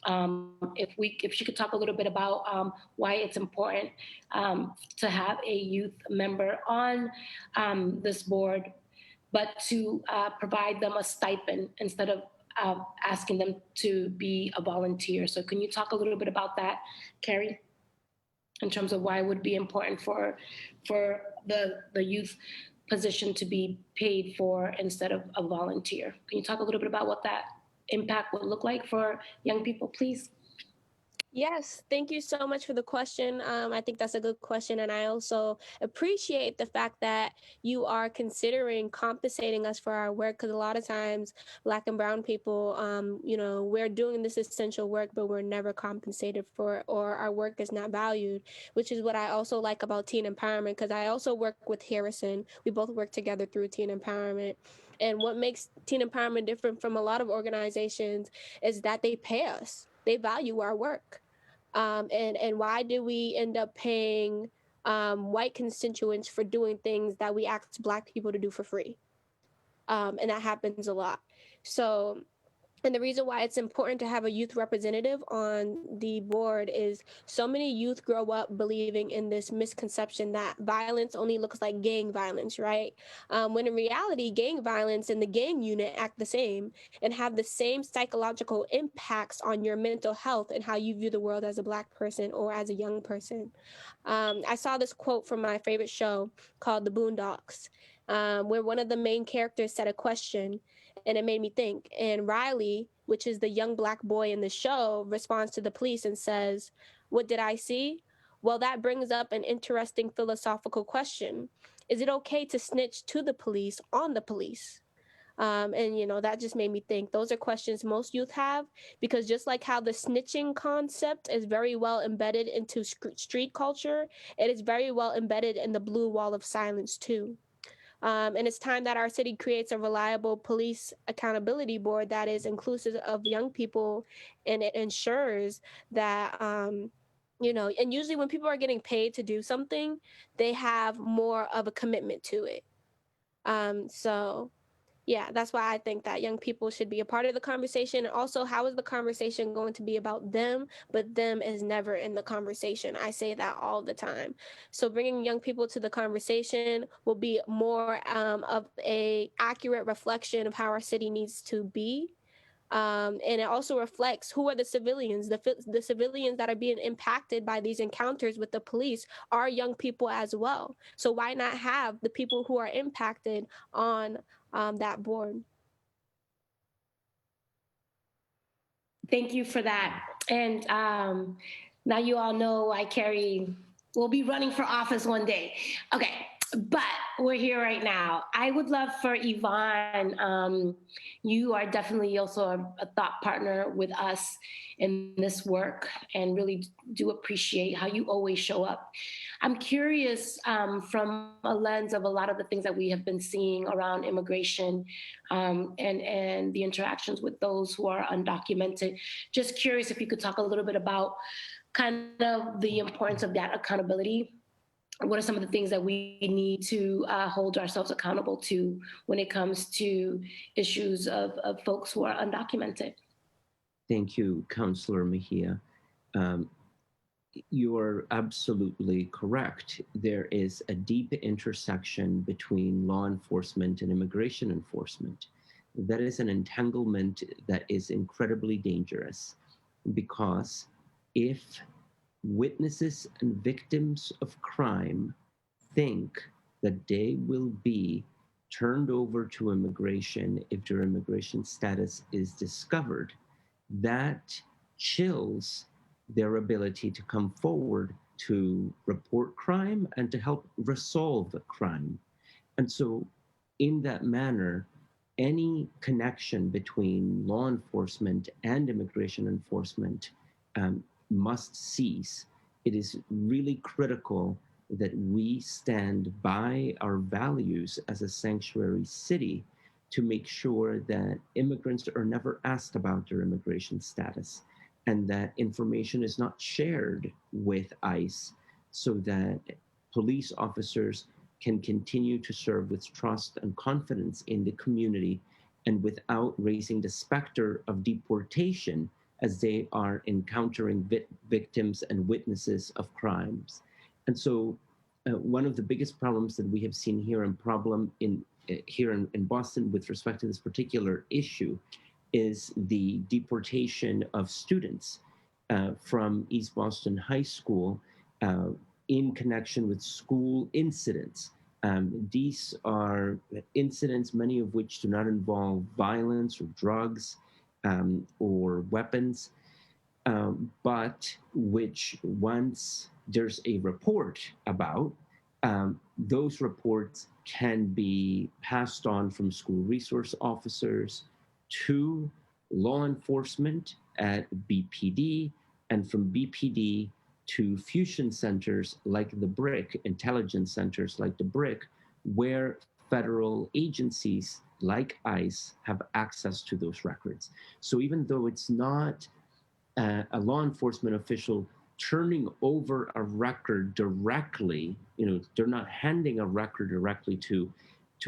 If she could talk a little bit about why it's important to have a youth member on this board, but to provide them a stipend instead of asking them to be a volunteer. So can you talk a little bit about that, Carrie, in terms of why it would be important for the youth position to be paid for instead of a volunteer? Can you talk a little bit about what that impact would look like for young people, please? Yes, thank you so much for the question. I think that's a good question. And I also appreciate the fact that you are considering compensating us for our work, because a lot of times Black and Brown people, we're doing this essential work, but we're never compensated for it, or our work is not valued, which is what I also like about teen empowerment, because I also work with Harrison. We both work together through teen empowerment. And what makes teen empowerment different from a lot of organizations is that they pay us. They value our work. And why do we end up paying white constituents for doing things that we ask Black people to do for free? And that happens a lot. So, and the reason why it's important to have a youth representative on the board is so many youth grow up believing in this misconception that violence only looks like gang violence, right? When in reality, gang violence and the gang unit act the same and have the same psychological impacts on your mental health and how you view the world as a Black person or as a young person. I saw this quote from my favorite show called The Boondocks, where one of the main characters said a question, and it made me think. And Riley, which is the young Black boy in the show, responds to the police and says, "What did I see?" Well, that brings up an interesting philosophical question. Is it okay to snitch to the police on the police? That just made me think. Those are questions most youth have, because just like how the snitching concept is very well embedded into street culture, it is very well embedded in the blue wall of silence too. And it's time that our city creates a reliable police accountability board that is inclusive of young people, and it ensures that, and usually when people are getting paid to do something, they have more of a commitment to it. So yeah, that's why I think that young people should be a part of the conversation. And also, how is the conversation going to be about them? But them is never in the conversation. I say that all the time. So bringing young people to the conversation will be more of a accurate reflection of how our city needs to be. And it also reflects who are the civilians. The civilians that are being impacted by these encounters with the police are young people as well. So why not have the people who are impacted on that board? Thank you for that. And now you all know will be running for office one day. Okay, but we're here right now. I would love for Yvonne, you are definitely also a thought partner with us in this work, and really do appreciate how you always show up. I'm curious, from a lens of a lot of the things that we have been seeing around immigration, and the interactions with those who are undocumented. Just curious if you could talk a little bit about kind of the importance of that accountability. What are some of the things that we need to hold ourselves accountable to when it comes to issues of folks who are undocumented? Thank you, Councillor Mejia. You are absolutely correct. There is a deep intersection between law enforcement and immigration enforcement. That is an entanglement that is incredibly dangerous, because if witnesses and victims of crime think that they will be turned over to immigration if their immigration status is discovered, that chills their ability to come forward to report crime and to help resolve crime. And so in that manner, any connection between law enforcement and immigration enforcement must cease. It is really critical that we stand by our values as a sanctuary city to make sure that immigrants are never asked about their immigration status and that information is not shared with ICE so that police officers can continue to serve with trust and confidence in the community and without raising the specter of deportation as they are encountering victims and witnesses of crimes. And so one of the biggest problems that we have seen here in Boston with respect to this particular issue is the deportation of students from East Boston High School in connection with school incidents. These are incidents, many of which do not involve violence or drugs or weapons, but which once there's a report about, those reports can be passed on from school resource officers to law enforcement at BPD, and from BPD to fusion centers like the BRIC, intelligence centers like the BRIC, where federal agencies like ICE have access to those records. So even though it's not a law enforcement official turning over a record directly, they're not handing a record directly to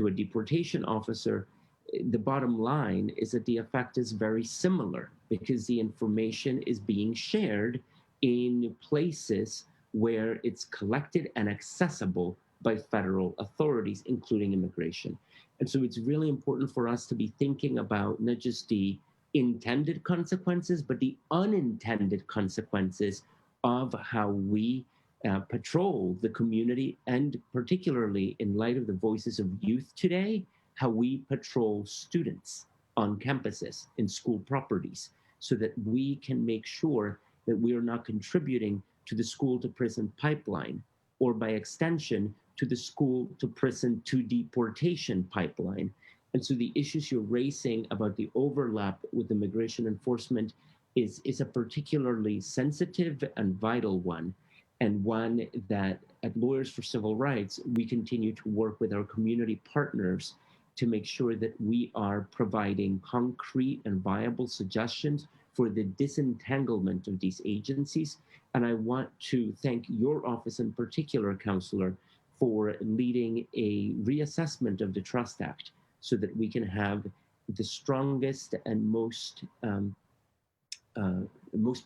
a deportation officer, the bottom line is that the effect is very similar because the information is being shared in places where it's collected and accessible by federal authorities, including immigration. And so it's really important for us to be thinking about not just the intended consequences, but the unintended consequences of how we patrol the community, and particularly in light of the voices of youth today, how we patrol students on campuses, in school properties, so that we can make sure that we are not contributing to the school to prison pipeline, or by extension, to the school to prison to deportation pipeline. And so the issues you're raising about the overlap with immigration enforcement is a particularly sensitive and vital one, and one that at Lawyers for Civil Rights, we continue to work with our community partners to make sure that we are providing concrete and viable suggestions for the disentanglement of these agencies. And I want to thank your office in particular, Counselor, for leading a reassessment of the Trust Act so that we can have the strongest and most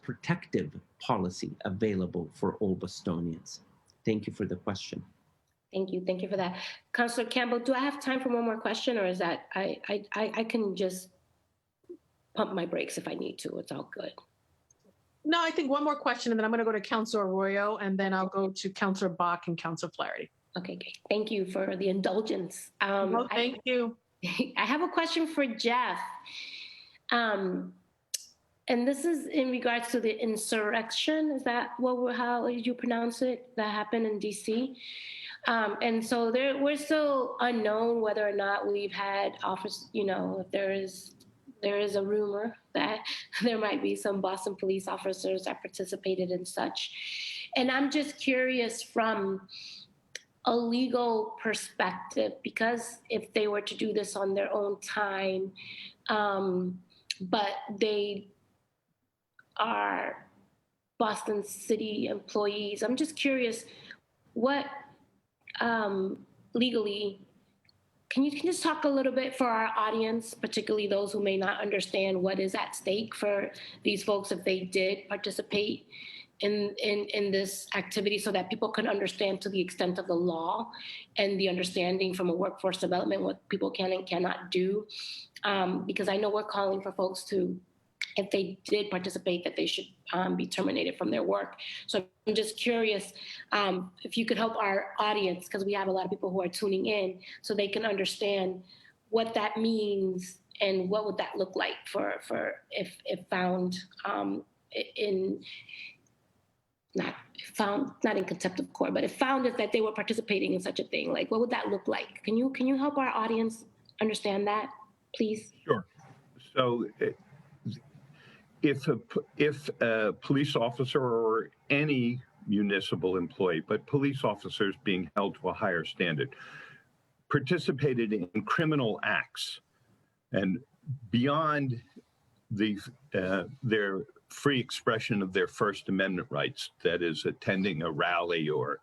protective policy available for all Bostonians. Thank you for the question. Thank you. Thank you for that. Councillor Campbell, do I have time for one more question, or is that I can just pump my brakes if I need to? It's all good. No, I think one more question, and then I'm going to go to Councillor Arroyo, and then I'll go to Councillor Bach and Councillor Flaherty. Okay, great. Thank you for the indulgence. No, thank you. I have a question for Jeff. And this is in regards to the insurrection. Is that how did you pronounce it? That happened in DC. And so we're still unknown whether or not we've had offers, if there is a rumor that there might be some Boston police officers that participated in such. And I'm just curious from a legal perspective, because if they were to do this on their own time, but they are Boston City employees, I'm just curious what legally, can you just talk a little bit for our audience, particularly those who may not understand what is at stake for these folks if they did participate in this activity, so that people can understand to the extent of the law and the understanding from a workforce development what people can and cannot do. Because I know we're calling for folks to, if they did participate, that they should be terminated from their work. So I'm just curious if you could help our audience, because we have a lot of people who are tuning in, so they can understand what that means and what would that look like for if found not in contempt of court, but if found that they were participating in such a thing, like what would that look like? Can you help our audience understand that? please. Sure. So if a police officer or any municipal employee, but police officers being held to a higher standard, participated in criminal acts and beyond their free expression of their First Amendment rights, that is attending a rally or,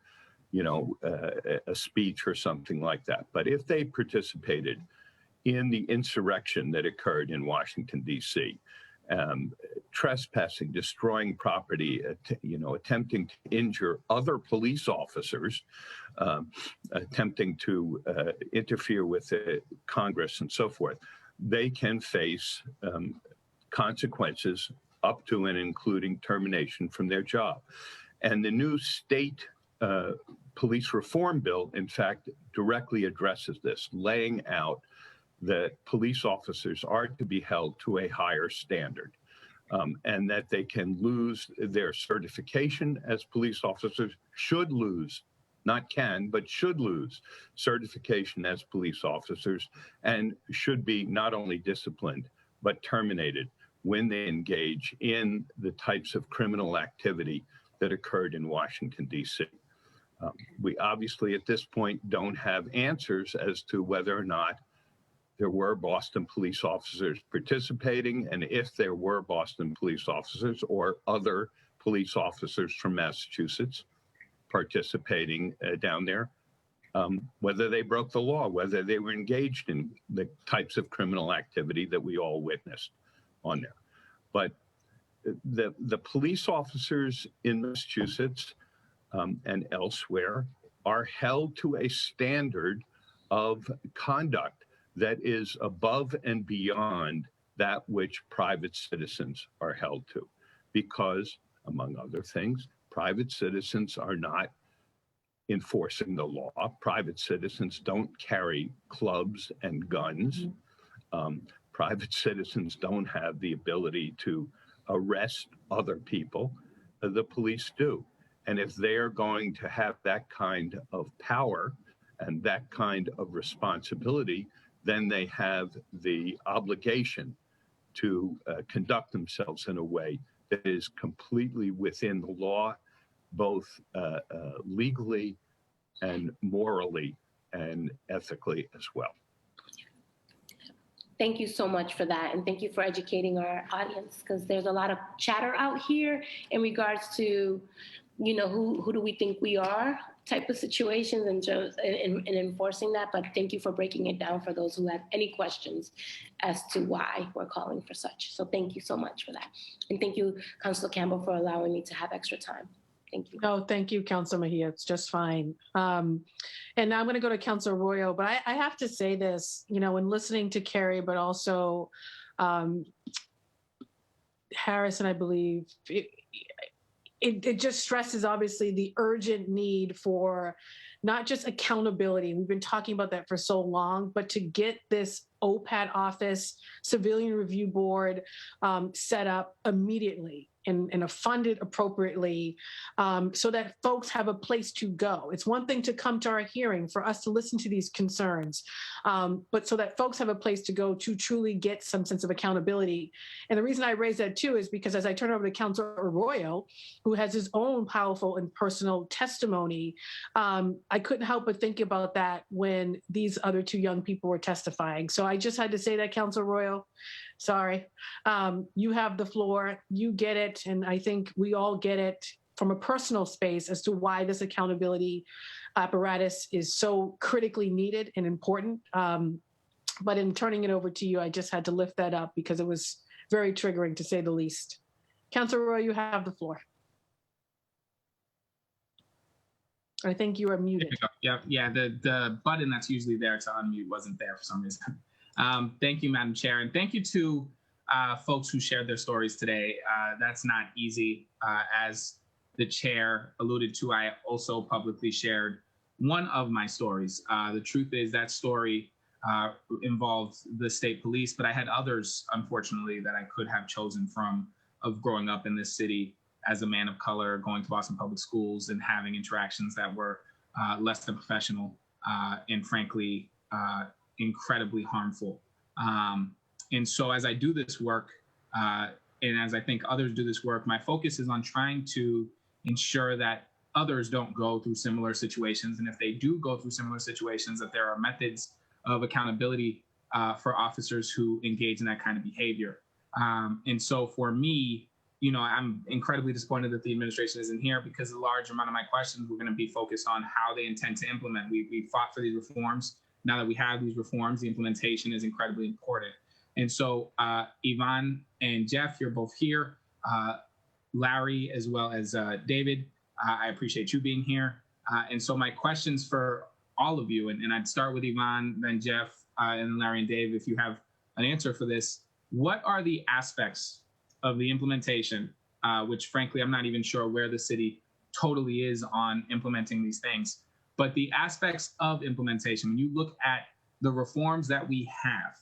a speech or something like that. But if they participated in the insurrection that occurred in Washington, D.C., trespassing, destroying property, attempting to injure other police officers, attempting to interfere with Congress and so forth, they can face consequences up to and including termination from their job. And the new state police reform bill, in fact, directly addresses this, laying out that police officers are to be held to a higher standard, and that they can lose their certification as police officers, should lose, not can, but should lose certification as police officers, and should be not only disciplined, but terminated when they engage in the types of criminal activity that occurred in Washington, D.C. We obviously at this point don't have answers as to whether or not there were Boston police officers participating, and if there were Boston police officers or other police officers from Massachusetts participating down there, whether they broke the law, whether they were engaged in the types of criminal activity that we all witnessed on there. But the police officers in Massachusetts and elsewhere are held to a standard of conduct that is above and beyond that which private citizens are held to, because, among other things, private citizens are not enforcing the law. Private citizens don't carry clubs and guns. Private citizens don't have the ability to arrest other people. The police do. And if they are going to have that kind of power and that kind of responsibility, then they have the obligation to conduct themselves in a way that is completely within the law, both legally and morally and ethically as well. Thank you so much for that. And thank you for educating our audience, because there's a lot of chatter out here in regards to, who do we think we are type of situations and enforcing that. But thank you for breaking it down for those who have any questions as to why we're calling for such. So thank you so much for that. And thank you, Councilor Campbell, for allowing me to have extra time. Thank you. No, thank you, Councilor Mejia. It's just fine. And now I'm going to go to Councilor Arroyo, but I have to say this, when listening to Carrie, but also Harrison, I believe, it just stresses, obviously, the urgent need for not just accountability. We've been talking about that for so long, but to get this OPAT office, Civilian Review Board, set up immediately and funded appropriately, so that folks have a place to go. It's one thing to come to our hearing, for us to listen to these concerns, but so that folks have a place to go to truly get some sense of accountability. And the reason I raise that too is because as I turn over to Councilor Arroyo, who has his own powerful and personal testimony, I couldn't help but think about that when these other two young people were testifying. So I just had to say that, Councilor Arroyo. Sorry. You have the floor. You get it. And I think we all get it from a personal space as to why this accountability apparatus is so critically needed and important. But in turning it over to you, I just had to lift that up because it was very triggering, to say the least. Councilor Roy, you have the floor. I think you are muted. Yeah. The button that's usually there to unmute wasn't there for some reason. Thank you, Madam Chair, and thank you to folks who shared their stories today. That's not easy. As the chair alluded to, I also publicly shared one of my stories. The truth is that story involved the state police, but I had others, unfortunately, that I could have chosen from, of growing up in this city as a man of color, going to Boston Public Schools and having interactions that were less than professional and frankly, incredibly harmful And so as I do this work, and as I think others do this work, my focus is on trying to ensure that others don't go through similar situations. And if they do go through similar situations, that there are methods of accountability for officers who engage in that kind of behavior. And so for me, I'm incredibly disappointed that the administration isn't here, because a large amount of my questions were going to be focused on how they intend to implement. We fought for these reforms. Now that we have these reforms, the implementation is incredibly important. And so Yvonne and Jeff, you're both here. Larry, as well as David, I appreciate you being here. And so my questions for all of you, and I'd start with Yvonne, then Jeff, and Larry and Dave, if you have an answer for this. What are the aspects of the implementation, which frankly, I'm not even sure where the city totally is on implementing these things, but the aspects of implementation, when you look at the reforms that we have,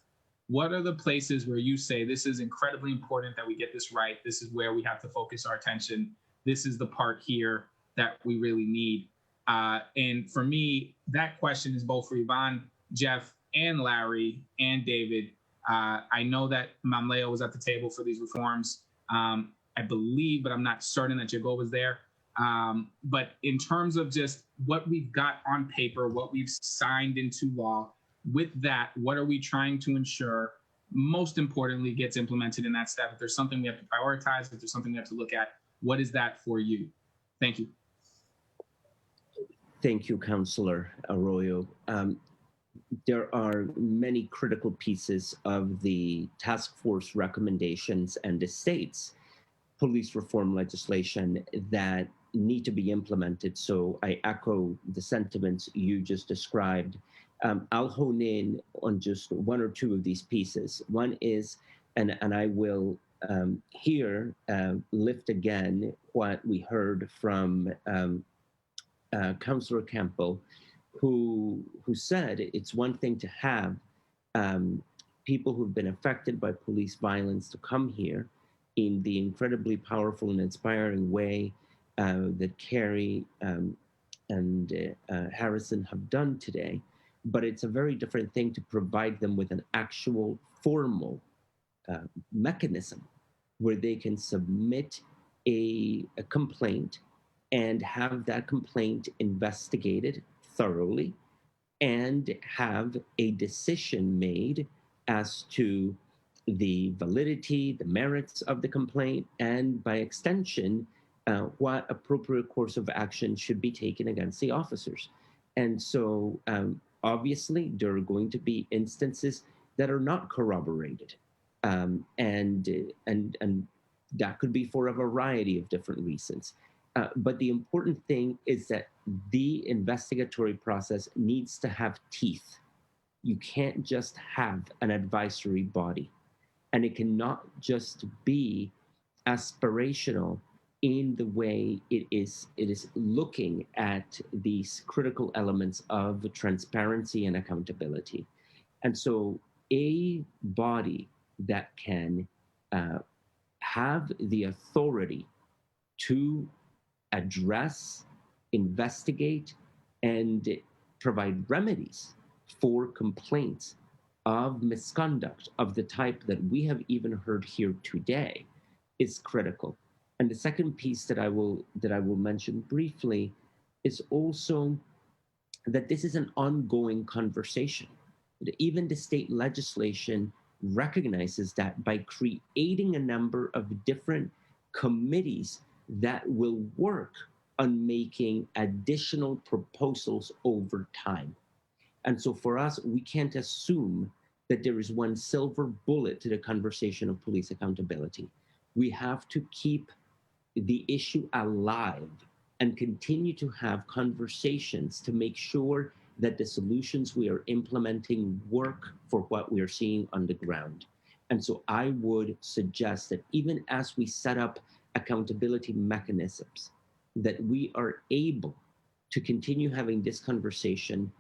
what are the places where you say this is incredibly important that we get this right? This is where we have to focus our attention. This is the part here that we really need. And for me, that question is both for Yvonne, Jeff, and Larry, and David. I know that Mamleo was at the table for these reforms, I believe, but I'm not certain that Jago was there. But in terms of just what we've got on paper, what we've signed into law, with that, what are we trying to ensure, most importantly, gets implemented in that step? If there's something we have to prioritize, if there's something we have to look at, what is that for you? Thank you. Thank you, Councillor Arroyo. There are many critical pieces of the task force recommendations and the state's police reform legislation that need to be implemented. So I echo the sentiments you just described. I'll hone in on just one or two of these pieces. One is, and I will here lift again what we heard from Councillor Campbell, who said it's one thing to have people who've been affected by police violence to come here in the incredibly powerful and inspiring way that Carrie and Harrison have done today. But it's a very different thing to provide them with an actual formal mechanism where they can submit a complaint and have that complaint investigated thoroughly and have a decision made as to the validity, the merits of the complaint, and by extension, what appropriate course of action should be taken against the officers. And so obviously there are going to be instances that are not corroborated. And that could be for a variety of different reasons. But the important thing is that the investigatory process needs to have teeth. You can't just have an advisory body. And it cannot just be aspirational in the way it is looking at these critical elements of transparency and accountability. And so a body that can have the authority to address, investigate, and provide remedies for complaints of misconduct of the type that we have even heard here today is critical. And the second piece that I will mention briefly is also that this is an ongoing conversation. Even the state legislation recognizes that by creating a number of different committees that will work on making additional proposals over time. And so for us, we can't assume that there is one silver bullet to the conversation of police accountability. We have to keep the issue alive and continue to have conversations to make sure that the solutions we are implementing work for what we are seeing on the ground. And so I would suggest that even as we set up accountability mechanisms, that we are able to continue having this conversation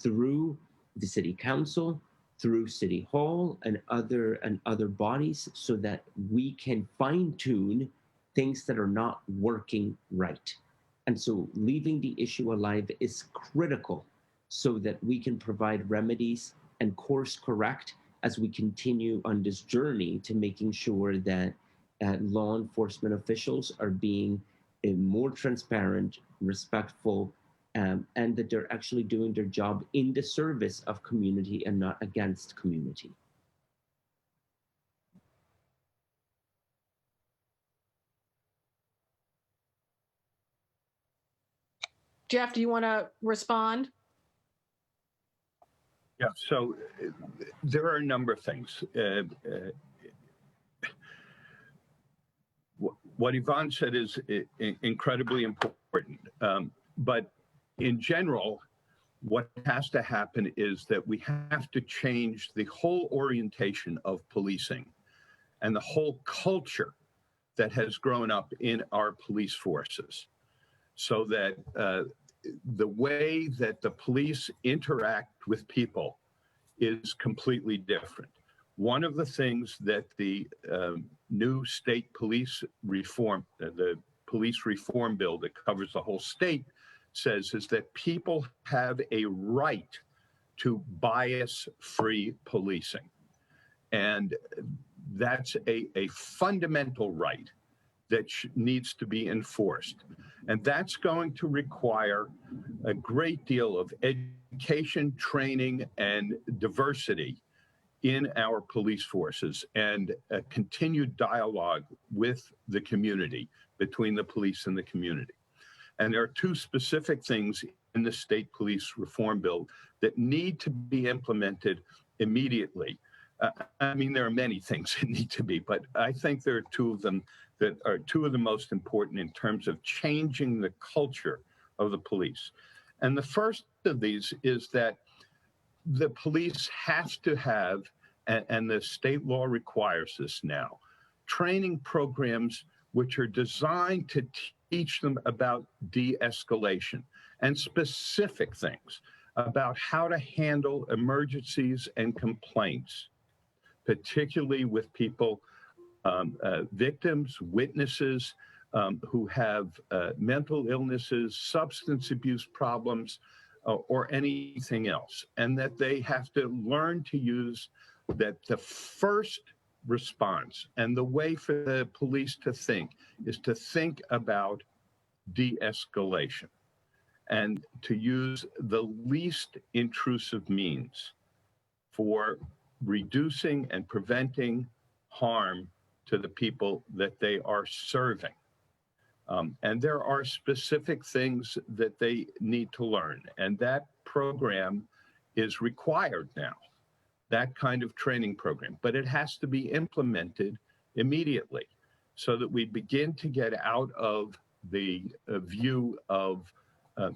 through the city council, through City Hall and other bodies, so that we can fine-tune things that are not working right. And so leaving the issue alive is critical so that we can provide remedies and course correct as we continue on this journey to making sure that law enforcement officials are being more transparent, respectful, and that they're actually doing their job in the service of community and not against community. Jeff, do you want to respond? Yeah, so there are a number of things. What Yvonne said is incredibly important. But in general, what has to happen is that we have to change the whole orientation of policing and the whole culture that has grown up in our police forces, so that the way that the police interact with people is completely different. One of the things that the new state police reform, the police reform bill that covers the whole state, says is that people have a right to bias-free policing. And that's a fundamental right that needs to be enforced. And that's going to require a great deal of education, training, and diversity in our police forces, and a continued dialogue with the community, between the police and the community. And there are two specific things in the state police reform bill that need to be implemented immediately. I mean, there are many things that need to be, but I think there are two of them that are two of the most important in terms of changing the culture of the police. And the first of these is that the police have to have, and the state law requires this now, training programs which are designed to teach them about de-escalation and specific things about how to handle emergencies and complaints, particularly with people, victims, witnesses who have mental illnesses, substance abuse problems, or anything else. And that they have to learn to use that the first response and the way for the police to think is to think about de-escalation and to use the least intrusive means for reducing and preventing harm to the people that they are serving. And there are specific things that they need to learn, and that program is required now, that kind of training program, but it has to be implemented immediately so that we begin to get out of the view of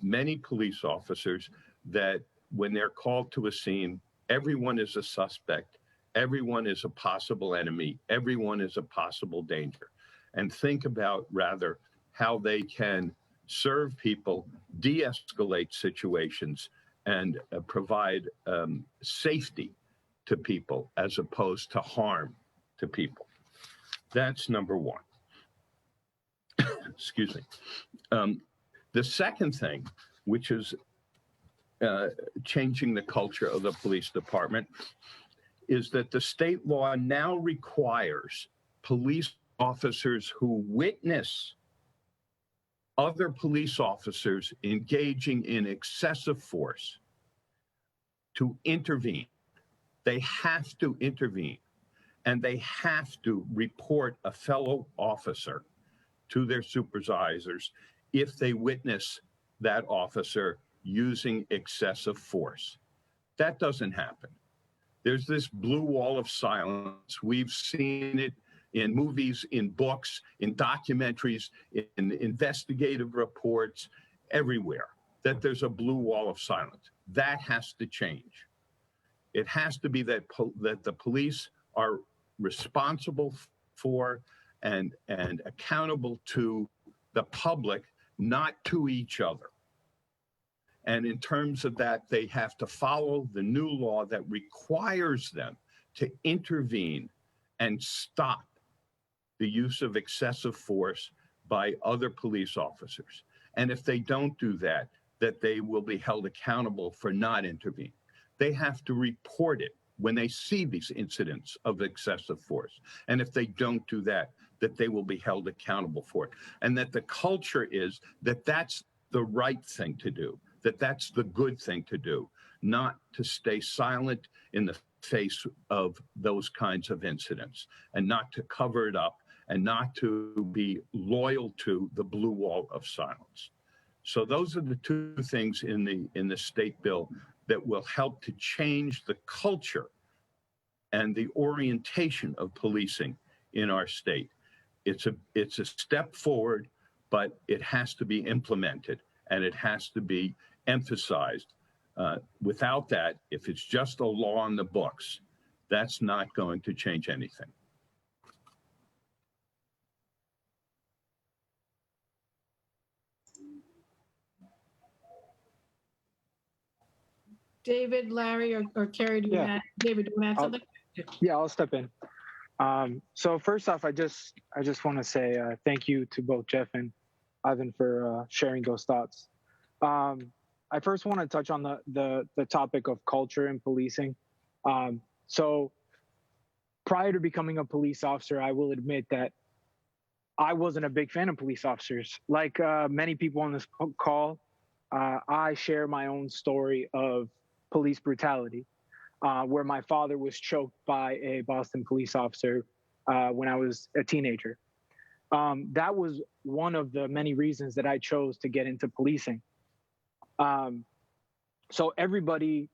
many police officers that when they're called to a scene, everyone is a suspect, everyone is a possible enemy, everyone is a possible danger, and think about rather how they can serve people, de-escalate situations, and provide safety to people as opposed to harm to people. That's number one. Excuse me. The second thing, which is changing the culture of the police department, is that the state law now requires police officers who witness other police officers engaging in excessive force to intervene. They have to intervene, and they have to report a fellow officer to their supervisors if they witness that officer using excessive force. That doesn't happen. There's this blue wall of silence. We've seen it in movies, in books, in documentaries, in investigative reports, everywhere, that there's a blue wall of silence. That has to change. It has to be that the police are responsible for and accountable to the public, not to each other. And in terms of that, they have to follow the new law that requires them to intervene and stop the use of excessive force by other police officers. And if they don't do that, that they will be held accountable for not intervening. They have to report it when they see these incidents of excessive force. And if they don't do that, that they will be held accountable for it. And that the culture is that that's the right thing to do, that that's the good thing to do, not to stay silent in the face of those kinds of incidents, and not to cover it up, and not to be loyal to the blue wall of silence. So those are the two things in the state bill that will help to change the culture and the orientation of policing in our state. It's a step forward, but it has to be implemented and it has to be emphasized. Without that, if it's just a law on the books, that's not going to change anything. David, Larry, or Carrie, do you Yeah. add? David, do you want to add I'll- something? Yeah, I'll step in. So first off, I just want to say thank you to both Jeff and Ivan for sharing those thoughts. I first want to touch on the topic of culture and policing. So prior to becoming a police officer, I will admit that I wasn't a big fan of police officers. Like many people on this call, I share my own story of police brutality, where my father was choked by a Boston police officer when I was a teenager. That was one of the many reasons that I chose to get into policing. So everybody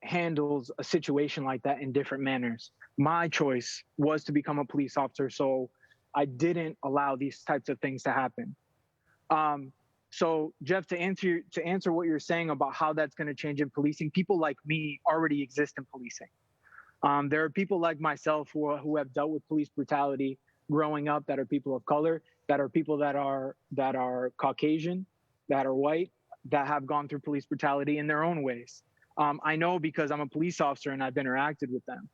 handles a situation like that in different manners. My choice was to become a police officer, so I didn't allow these types of things to happen. So Jeff, to answer what you're saying about how that's going to change in policing, people like me already exist in policing. There are people like myself who have dealt with police brutality growing up, that are people of color, that are people that are Caucasian, that are white, that have gone through police brutality in their own ways. I know because I'm a police officer and I've interacted with them.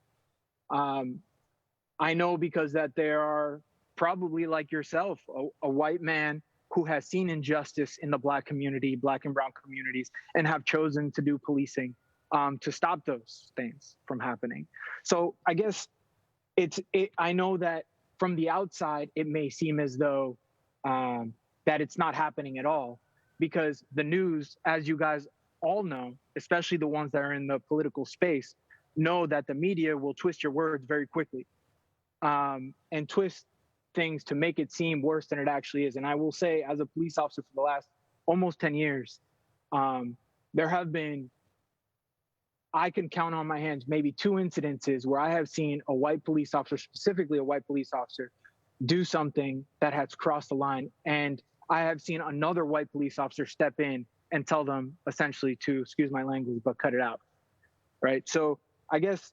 I know because that there are probably like yourself, a white man who has seen injustice in the Black community, Black and brown communities, and have chosen to do policing to stop those things from happening. So I guess I know that from the outside, it may seem as though that it's not happening at all, because the news, as you guys all know, especially the ones that are in the political space, know that the media will twist your words very quickly and twist things to make it seem worse than it actually is. And I will say, as a police officer for the last almost 10 years, there have been, I can count on my hands, maybe 2 incidences where I have seen a white police officer, specifically a white police officer, do something that has crossed the line. And I have seen another white police officer step in and tell them essentially to, excuse my language, but cut it out, right? So I guess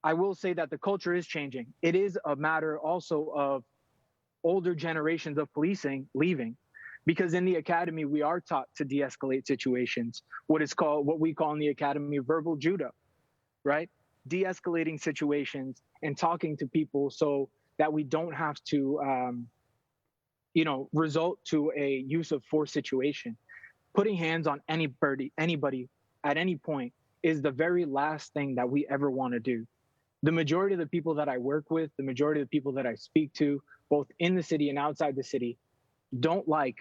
I will say that the culture is changing. It is a matter also of older generations of policing leaving, because in the academy, we are taught to de-escalate situations, what we call in the academy verbal judo, right? De-escalating situations and talking to people so that we don't have to, result to a use of force situation. Putting hands on anybody at any point is the very last thing that we ever want to do. The majority of the people that I work with, the majority of the people that I speak to, both in the city and outside the city, don't like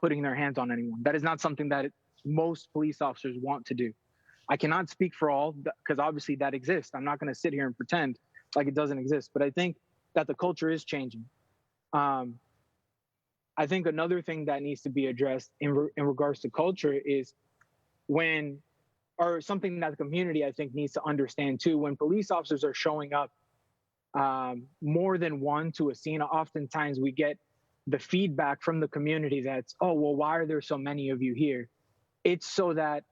putting their hands on anyone. That is not something that most police officers want to do. I cannot speak for all, because obviously that exists. I'm not going to sit here and pretend like it doesn't exist, but I think that the culture is changing. I think another thing that needs to be addressed in regards to culture is or something that the community, I think, needs to understand too, when police officers are showing up more than one to a scene, oftentimes we get the feedback from the community that's, oh, well, why are there so many of you here? It's so that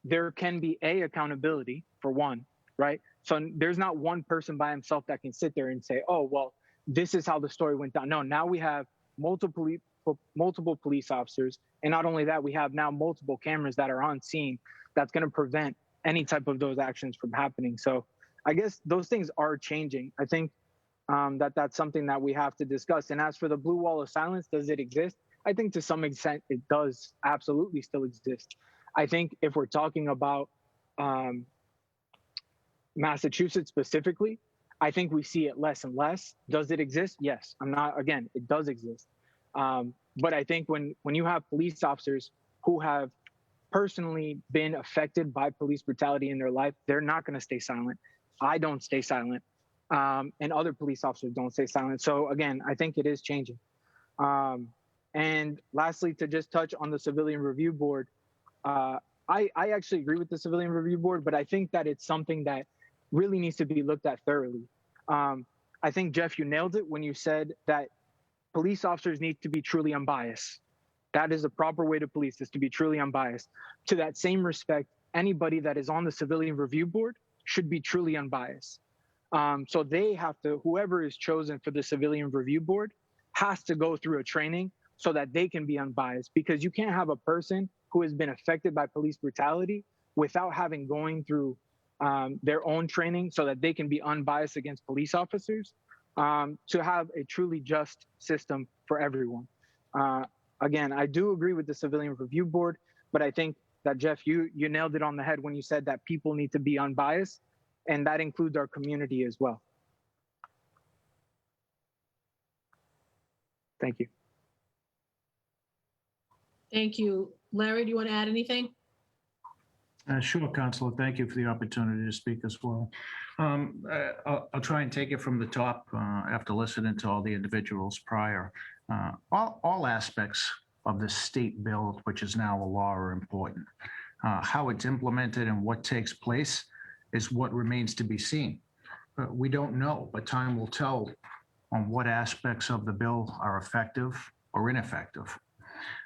there can be accountability, for one, right? So there's not one person by himself that can sit there and say, oh, well, this is how the story went down. No, now we have multiple police officers. And not only that, we have now multiple cameras that are on scene that's going to prevent any type of those actions from happening. So I guess those things are changing. I think that's something that we have to discuss. And as for the blue wall of silence, does it exist? I think to some extent it does absolutely still exist. I think if we're talking about Massachusetts specifically, I think we see it less and less. Does it exist? Yes. Again, it does exist. But I think when you have police officers who have personally been affected by police brutality in their life, they're not going to stay silent. I don't stay silent. And other police officers don't stay silent. So again, I think it is changing. And lastly, to just touch on the Civilian Review Board, I actually agree with the Civilian Review Board, but I think that it's something that really needs to be looked at thoroughly. I think, Jeff, you nailed it when you said that police officers need to be truly unbiased. That is the proper way to police, is to be truly unbiased. To that same respect, anybody that is on the Civilian Review Board should be truly unbiased. So they have to, whoever is chosen for the Civilian Review Board has to go through a training so that they can be unbiased, because you can't have a person who has been affected by police brutality without having going through their own training so that they can be unbiased against police officers, to have a truly just system for everyone. Again, I do agree with the Civilian Review Board, but I think that, Jeff, you nailed it on the head when you said that people need to be unbiased, and that includes our community as well. Thank you. Thank you. Larry, do you want to add anything? Sure, Councilor. Thank you for the opportunity to speak as well. I'll try and take it from the top after listening to all the individuals prior. All aspects of the state bill, which is now a law, are important. How it's implemented and what takes place is what remains to be seen. We don't know, but time will tell on what aspects of the bill are effective or ineffective.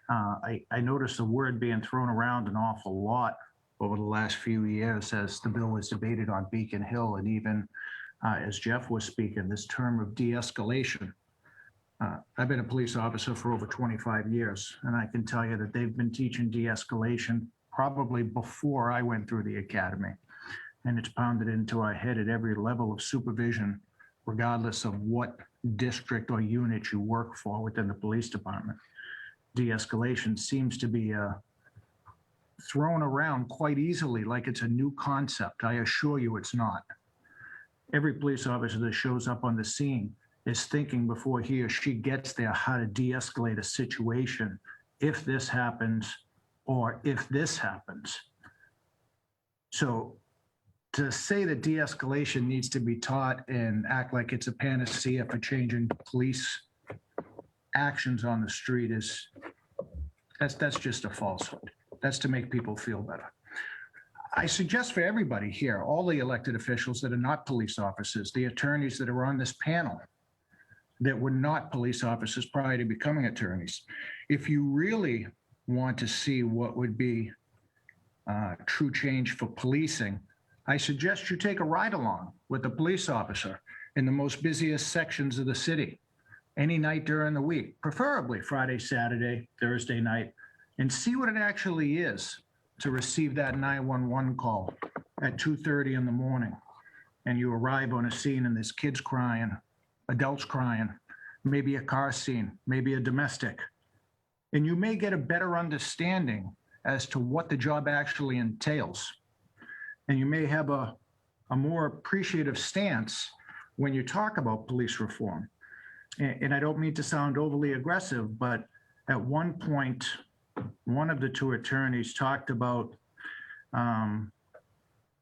I noticed the word being thrown around an awful lot over the last few years as the bill was debated on Beacon Hill, and even as Jeff was speaking, this term of de-escalation. I've been a police officer for over 25 years, and I can tell you that they've been teaching de-escalation probably before I went through the academy. And it's pounded into our head at every level of supervision, regardless of what district or unit you work for within the police department. De-escalation seems to be thrown around quite easily like it's a new concept. I assure you it's not. Every police officer that shows up on the scene is thinking before he or she gets there how to de-escalate a situation if this happens or if this happens. So to say that de-escalation needs to be taught and act like it's a panacea for changing police actions on the street that's just a falsehood. That's to make people feel better. I suggest for everybody here, all the elected officials that are not police officers, the attorneys that are on this panel that were not police officers prior to becoming attorneys, if you really want to see what would be true change for policing, I suggest you take a ride along with a police officer in the most busiest sections of the city, any night during the week, preferably Friday, Saturday, Thursday night, and see what it actually is to receive that 911 call at 2:30 in the morning. And you arrive on a scene and there's kids crying, adults crying, maybe a car scene, maybe a domestic. And you may get a better understanding as to what the job actually entails. And you may have a more appreciative stance when you talk about police reform. And I don't mean to sound overly aggressive, but at one point, one of the two attorneys talked about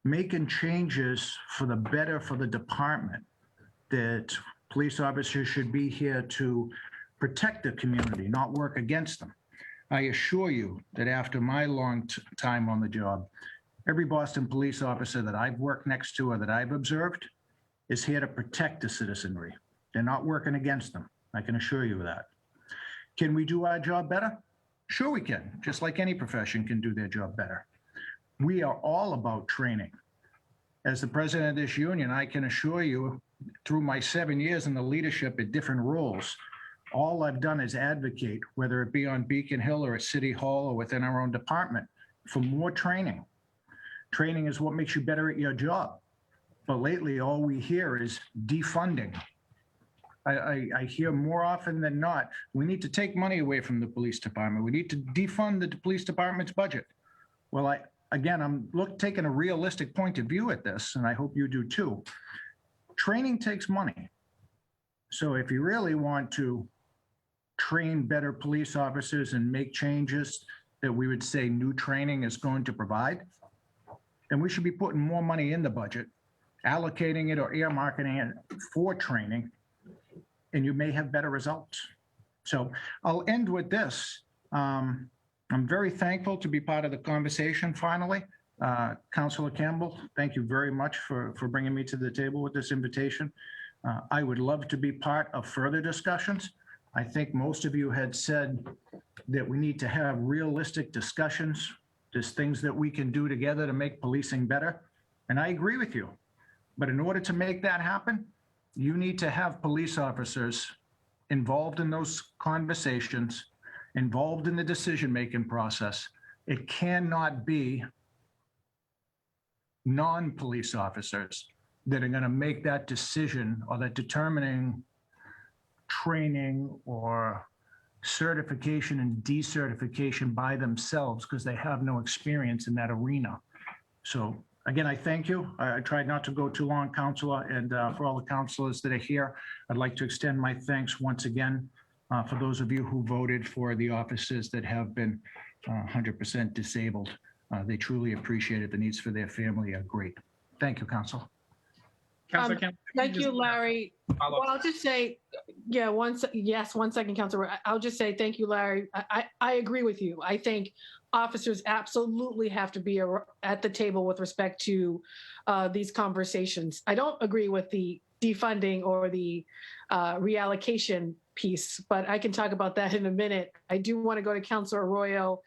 making changes for the better for the department, that police officers should be here to protect the community, not work against them. I assure you that after my long time on the job, every Boston police officer that I've worked next to or that I've observed is here to protect the citizenry. They're not working against them. I can assure you of that. Can we do our job better? Sure we can, just like any profession can do their job better. We are all about training. As the president of this union, I can assure you, through my 7 years in the leadership at different roles, all I've done is advocate, whether it be on Beacon Hill or at City Hall or within our own department, for more training. Training is what makes you better at your job. But lately, all we hear is defunding. I hear more often than not, we need to take money away from the police department. We need to defund the police department's budget. Well, again, I'm taking a realistic point of view at this, and I hope you do too. Training takes money. So if you really want to train better police officers and make changes that we would say new training is going to provide, then we should be putting more money in the budget, allocating it or earmarking it for training, and you may have better results. So I'll end with this. I'm very thankful to be part of the conversation finally. Councilor Campbell, thank you very much for bringing me to the table with this invitation. I would love to be part of further discussions. I think most of you had said that we need to have realistic discussions. There's things that we can do together to make policing better. And I agree with you. But in order to make that happen, you need to have police officers involved in those conversations, involved in the decision-making process. It cannot be non-police officers that are going to make that decision or that determining training or certification and decertification by themselves because they have no experience in that arena. So again, I thank you. I tried not to go too long, Councilor, and for all the councilors that are here, I'd like to extend my thanks once again for those of you who voted for the officers that have been 100% disabled. They truly appreciate it. The needs for their family are great. Thank you, Council. Councilor Campbell, Thank you, Larry. Well, I'll just say, yeah, one second, Councilor. I'll just say thank you, Larry. I agree with you. I think officers absolutely have to be at the table with respect to these conversations. I don't agree with the defunding or the reallocation piece, but I can talk about that in a minute. I do want to go to Councilor Arroyo.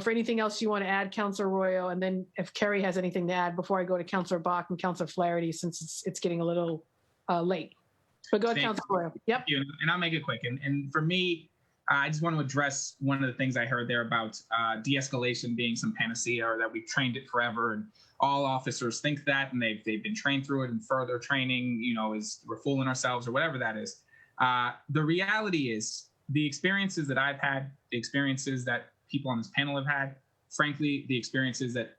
For anything else you want to add, Councilor Arroyo, and then if Kerry has anything to add before I go to Councilor Bach and Councilor Flaherty, since it's getting a little late. But go ahead, Councilor Arroyo. Yep. Thank you. And I'll make it quick. And for me, I just want to address one of the things I heard there about de-escalation being some panacea or that we've trained it forever. And all officers think that, and they've been trained through it, and further training, is we're fooling ourselves or whatever that is. The reality is the experiences that I've had, the experiences that people on this panel have had, frankly, the experiences that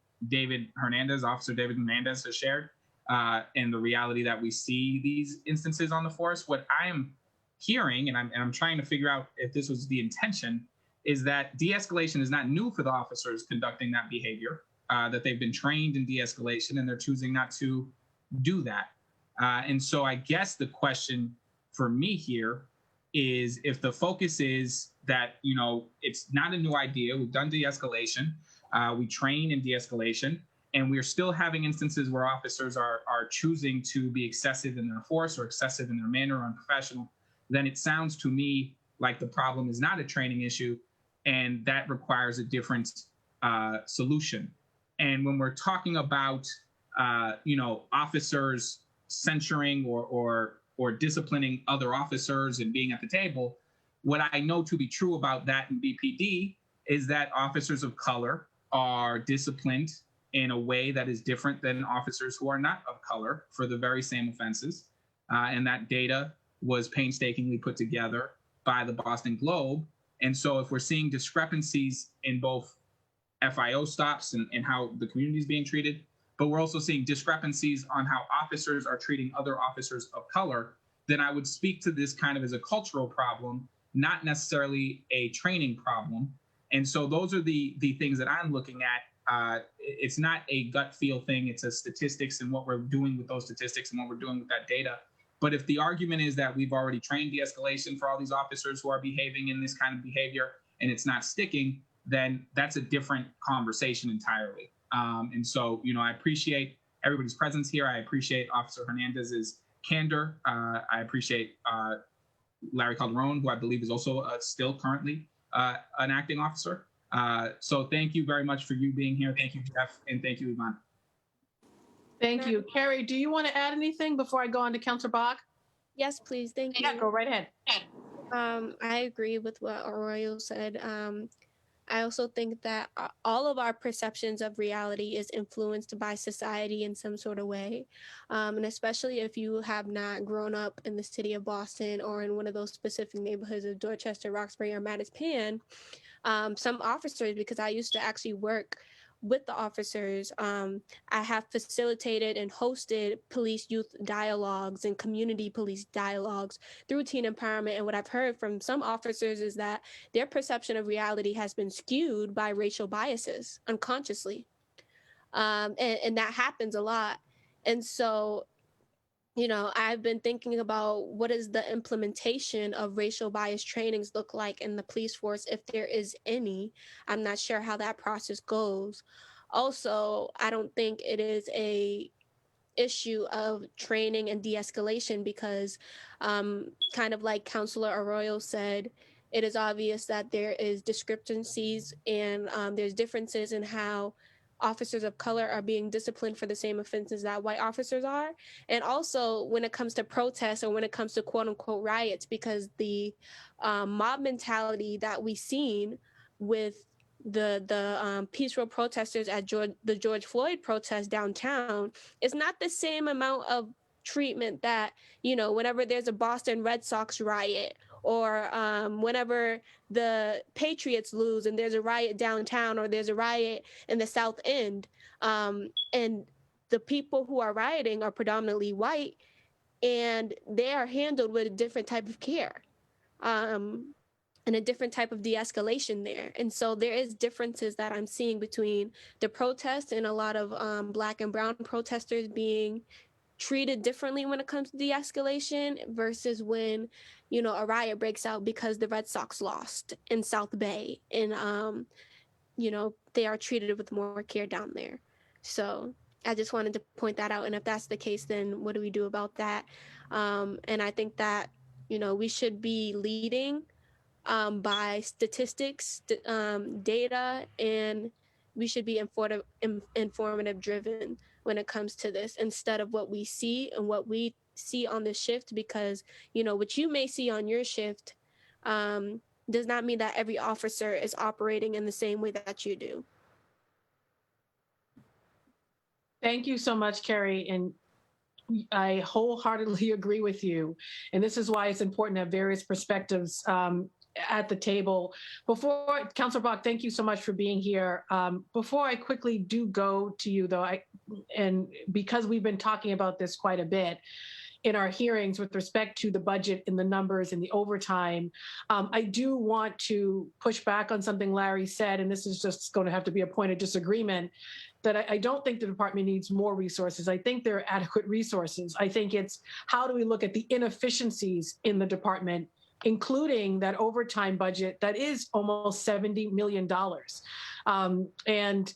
Officer David Hernandez has shared, and the reality that we see these instances on the force, what I am hearing, and I'm trying to figure out if this was the intention, is that de-escalation is not new for the officers conducting that behavior, that they've been trained in de-escalation and they're choosing not to do that. And so I guess the question for me here is if the focus is that, it's not a new idea. We've done de-escalation. We train in de-escalation, and we're still having instances where officers are choosing to be excessive in their force or excessive in their manner or unprofessional. Then it sounds to me like the problem is not a training issue, and that requires a different solution. And when we're talking about, officers censuring or disciplining other officers and being at the table, what I know to be true about that in BPD is that officers of color are disciplined in a way that is different than officers who are not of color for the very same offenses. And that data was painstakingly put together by the Boston Globe. And so if we're seeing discrepancies in both FIO stops and how the community is being treated, but we're also seeing discrepancies on how officers are treating other officers of color, then I would speak to this kind of as a cultural problem, not necessarily a training problem. And so those are the things that I'm looking at. It's not a gut feel thing. It's a statistics and what we're doing with those statistics and what we're doing with that data. But if the argument is that we've already trained de-escalation for all these officers who are behaving in this kind of behavior and it's not sticking, then that's a different conversation entirely. And so, I appreciate everybody's presence here. I appreciate Officer Hernandez's candor. I appreciate Larry Calderon, who I believe is also still currently an acting officer. So thank you very much for you being here. Thank you, Jeff, and thank you, Yvonne. Thank you. Carrie, do you want to add anything before I go on to Councilor Bach? Yes, please. Thank you. Yeah, go right ahead. I agree with what Arroyo said. I also think that all of our perceptions of reality is influenced by society in some sort of way. And especially if you have not grown up in the city of Boston or in one of those specific neighborhoods of Dorchester, Roxbury, or Mattapan, some officers, because I used to actually work with the officers. I have facilitated and hosted police youth dialogues and community police dialogues through teen empowerment. And what I've heard from some officers is that their perception of reality has been skewed by racial biases unconsciously. And that happens a lot. And so, I've been thinking about what does the implementation of racial bias trainings look like in the police force, if there is any. I'm not sure how that process goes. Also, I don't think it is a issue of training and de-escalation because kind of like Councilor Arroyo said, it is obvious that there is discrepancies and there's differences in how officers of color are being disciplined for the same offenses that white officers are. And also when it comes to protests or when it comes to quote unquote riots, because the mob mentality that we've seen with the peaceful protesters at the George Floyd protest downtown is not the same amount of treatment that, whenever there's a Boston Red Sox riot or whenever the Patriots lose and there's a riot downtown or there's a riot in the South End. And the people who are rioting are predominantly white and they are handled with a different type of care. And a different type of de-escalation there. And so there is differences that I'm seeing between the protests and a lot of Black and brown protesters being treated differently when it comes to de-escalation versus when, a riot breaks out because the Red Sox lost in South Bay and, they are treated with more care down there. So I just wanted to point that out. And if that's the case, then what do we do about that? And I think that, we should be leading by statistics, data, and we should be informative driven when it comes to this instead of what we see and what we see on the shift, because, what you may see on your shift does not mean that every officer is operating in the same way that you do. Thank you so much, Carrie. And I wholeheartedly agree with you. And this is why it's important to have various perspectives at the table. Before, Councilor Bach, thank you so much for being here. Before I quickly do go to you, though, and because we've been talking about this quite a bit in our hearings with respect to the budget and the numbers and the overtime, I do want to push back on something Larry said, and this is just going to have to be a point of disagreement, that I don't think the department needs more resources. I think there are adequate resources. I think it's how do we look at the inefficiencies in the department, including that overtime budget that is almost $70 million, and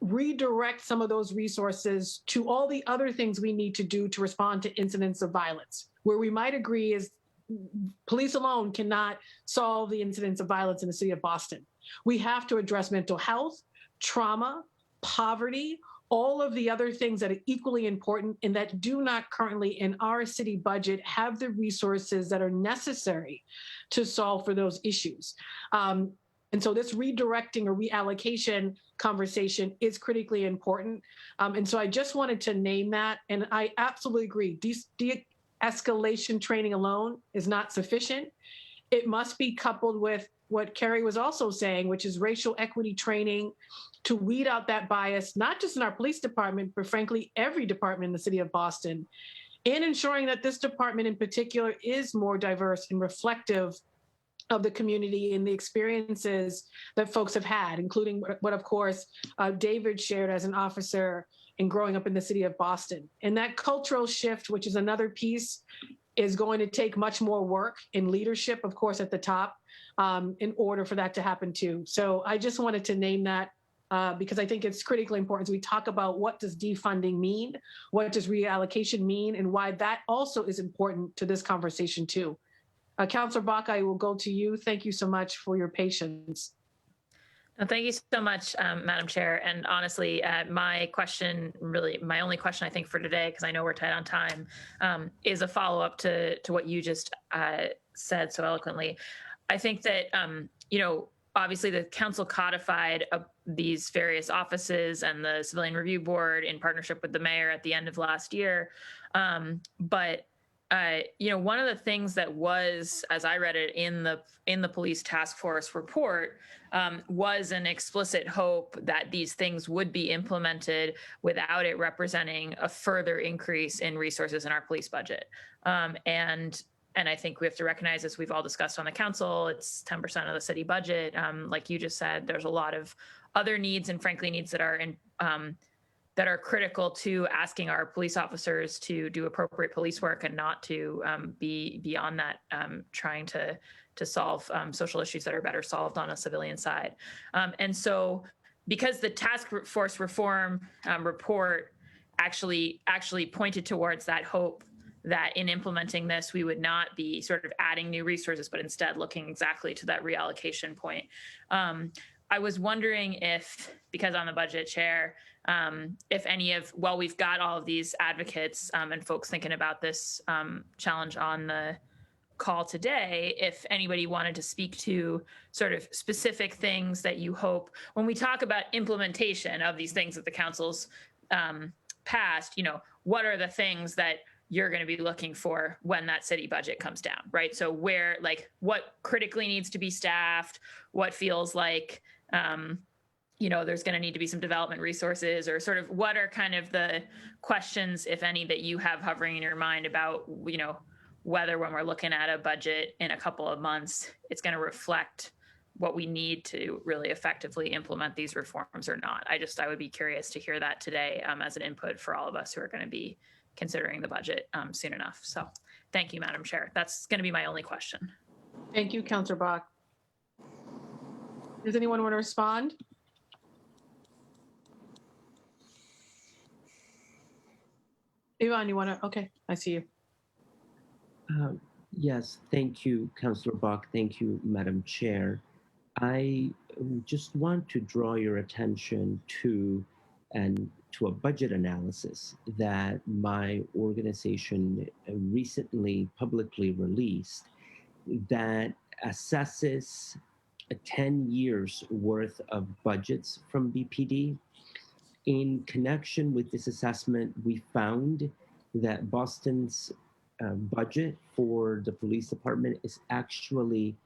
redirect some of those resources to all the other things we need to do to respond to incidents of violence. Where we might agree is police alone cannot solve the incidents of violence in the city of Boston. We have to address mental health, trauma, poverty, all of the other things that are equally important and that do not currently in our city budget have the resources that are necessary to solve for those issues. And so this redirecting or reallocation conversation is critically important. And so I just wanted to name that. And I absolutely agree. De-escalation training alone is not sufficient. It must be coupled with what Carrie was also saying, which is racial equity training to weed out that bias, not just in our police department, but frankly, every department in the city of Boston, and ensuring that this department in particular is more diverse and reflective of the community and the experiences that folks have had, including what, of course, David shared as an officer and growing up in the city of Boston. And that cultural shift, which is another piece, is going to take much more work in leadership, of course, at the top, in order for that to happen too. So I just wanted to name that because I think it's critically important as we talk about what does defunding mean, what does reallocation mean, and why that also is important to this conversation too. Councilor Bach, I will go to you. Thank you so much for your patience. Thank you so much, Madam Chair. And honestly, my only question I think for today, because I know we're tight on time, is a follow-up to what you just said so eloquently. I think that, obviously the council codified these various offices and the Civilian Review Board in partnership with the mayor at the end of last year. But one of the things that was, as I read it in the police task force report, was an explicit hope that these things would be implemented without it representing a further increase in resources in our police budget. And I think we have to recognize, as we've all discussed on the council, it's 10% of the city budget. Like you just said, there's a lot of other needs, and frankly, needs that are that are critical to asking our police officers to do appropriate police work and not to be beyond that, trying to solve social issues that are better solved on a civilian side. And so, because the task force reform report actually pointed towards that hope that in implementing this, we would not be sort of adding new resources, but instead looking exactly to that reallocation point. I was wondering if, because I'm the budget chair, if any of, well, we've got all of these advocates and folks thinking about this challenge on the call today, if anybody wanted to speak to sort of specific things that you hope, when we talk about implementation of these things that the council's passed, what are the things that you're going to be looking for when that city budget comes down, right? So where, like, what critically needs to be staffed, what feels like, there's going to need to be some development resources, or sort of what are kind of the questions, if any, that you have hovering in your mind about, whether when we're looking at a budget in a couple of months, it's going to reflect what we need to really effectively implement these reforms or not. I would be curious to hear that today as an input for all of us who are going to be considering the budget soon enough. So thank you, Madam Chair. That's going to be my only question. Thank you, Councillor Bach. Does anyone want to respond? Yvonne, you want to? Okay, I see you. Yes, thank you, Councillor Bach. Thank you, Madam Chair. I just want to draw your attention to a budget analysis that my organization recently publicly released that assesses 10 years worth of budgets from BPD. In connection with this assessment, we found that Boston's budget for the police department is actually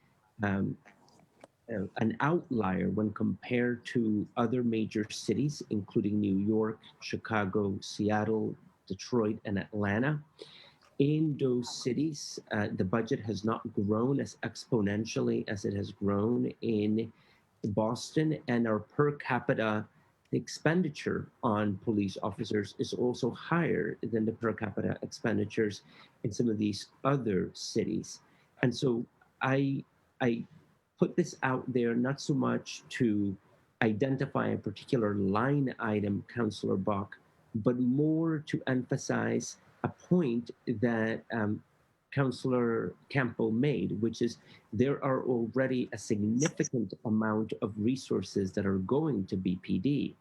an outlier when compared to other major cities, including New York, Chicago, Seattle, Detroit, and Atlanta. In those cities, the budget has not grown as exponentially as it has grown in Boston, and our per capita expenditure on police officers is also higher than the per capita expenditures in some of these other cities. And so I put this out there not so much to identify a particular line item, Councillor Bach, but more to emphasize a point that Councillor Campbell made, which is there are already a significant amount of resources that are going to BPD.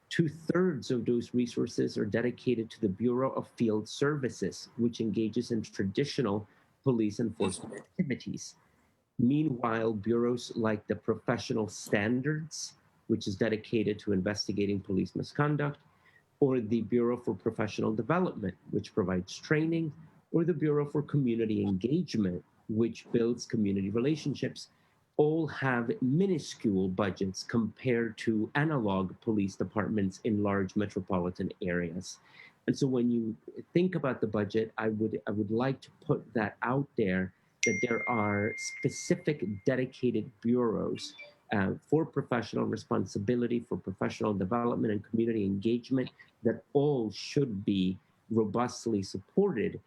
2/3 of those resources are dedicated to the Bureau of Field Services, which engages in traditional police enforcement activities. Meanwhile, bureaus like the Professional Standards, which is dedicated to investigating police misconduct, or the Bureau for Professional Development, which provides training, or the Bureau for Community Engagement, which builds community relationships, all have minuscule budgets compared to analog police departments in large metropolitan areas. And so when you think about the budget, I would like to put that out there, that there are specific dedicated bureaus for professional responsibility, for professional development and community engagement that all should be robustly supported,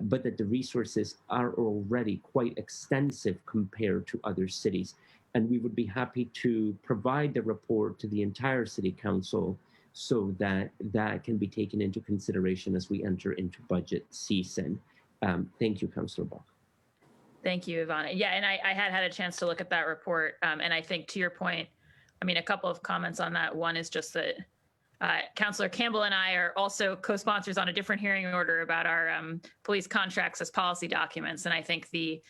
but that the resources are already quite extensive compared to other cities. And we would be happy to provide the report to the entire City Council so that that can be taken into consideration as we enter into budget season. Thank you, Councillor Bach. Thank you, Ivana. Yeah, and I had a chance to look at that report. And I think to your point, I mean, a couple of comments on that. One is just that Councillor Campbell and I are also co-sponsors on a different hearing order about our police contracts as policy documents. And I think the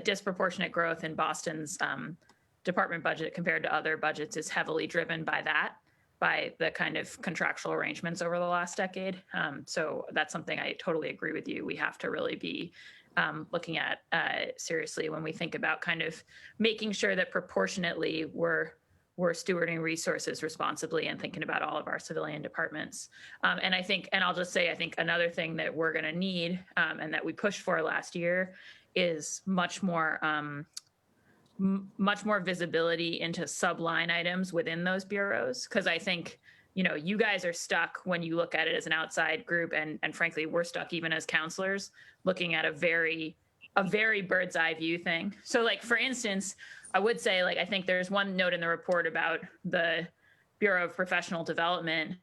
disproportionate growth in Boston's department budget compared to other budgets is heavily driven by that. by the kind of contractual arrangements over the last decade. So that's something I totally agree with you. We have to really be looking at seriously when we think about kind of making sure that proportionately we're stewarding resources responsibly and thinking about all of our civilian departments. And I think, and I'll just say, I think another thing that we're going to need and that we pushed for last year is much more visibility into subline items within those bureaus. Because I think, you know, you guys are stuck when you look at it as an outside group, and frankly, we're stuck even as counselors looking at a very bird's eye view thing. So, like, for instance, I would say, like, I think there's one note in the report about the Bureau of Professional Development,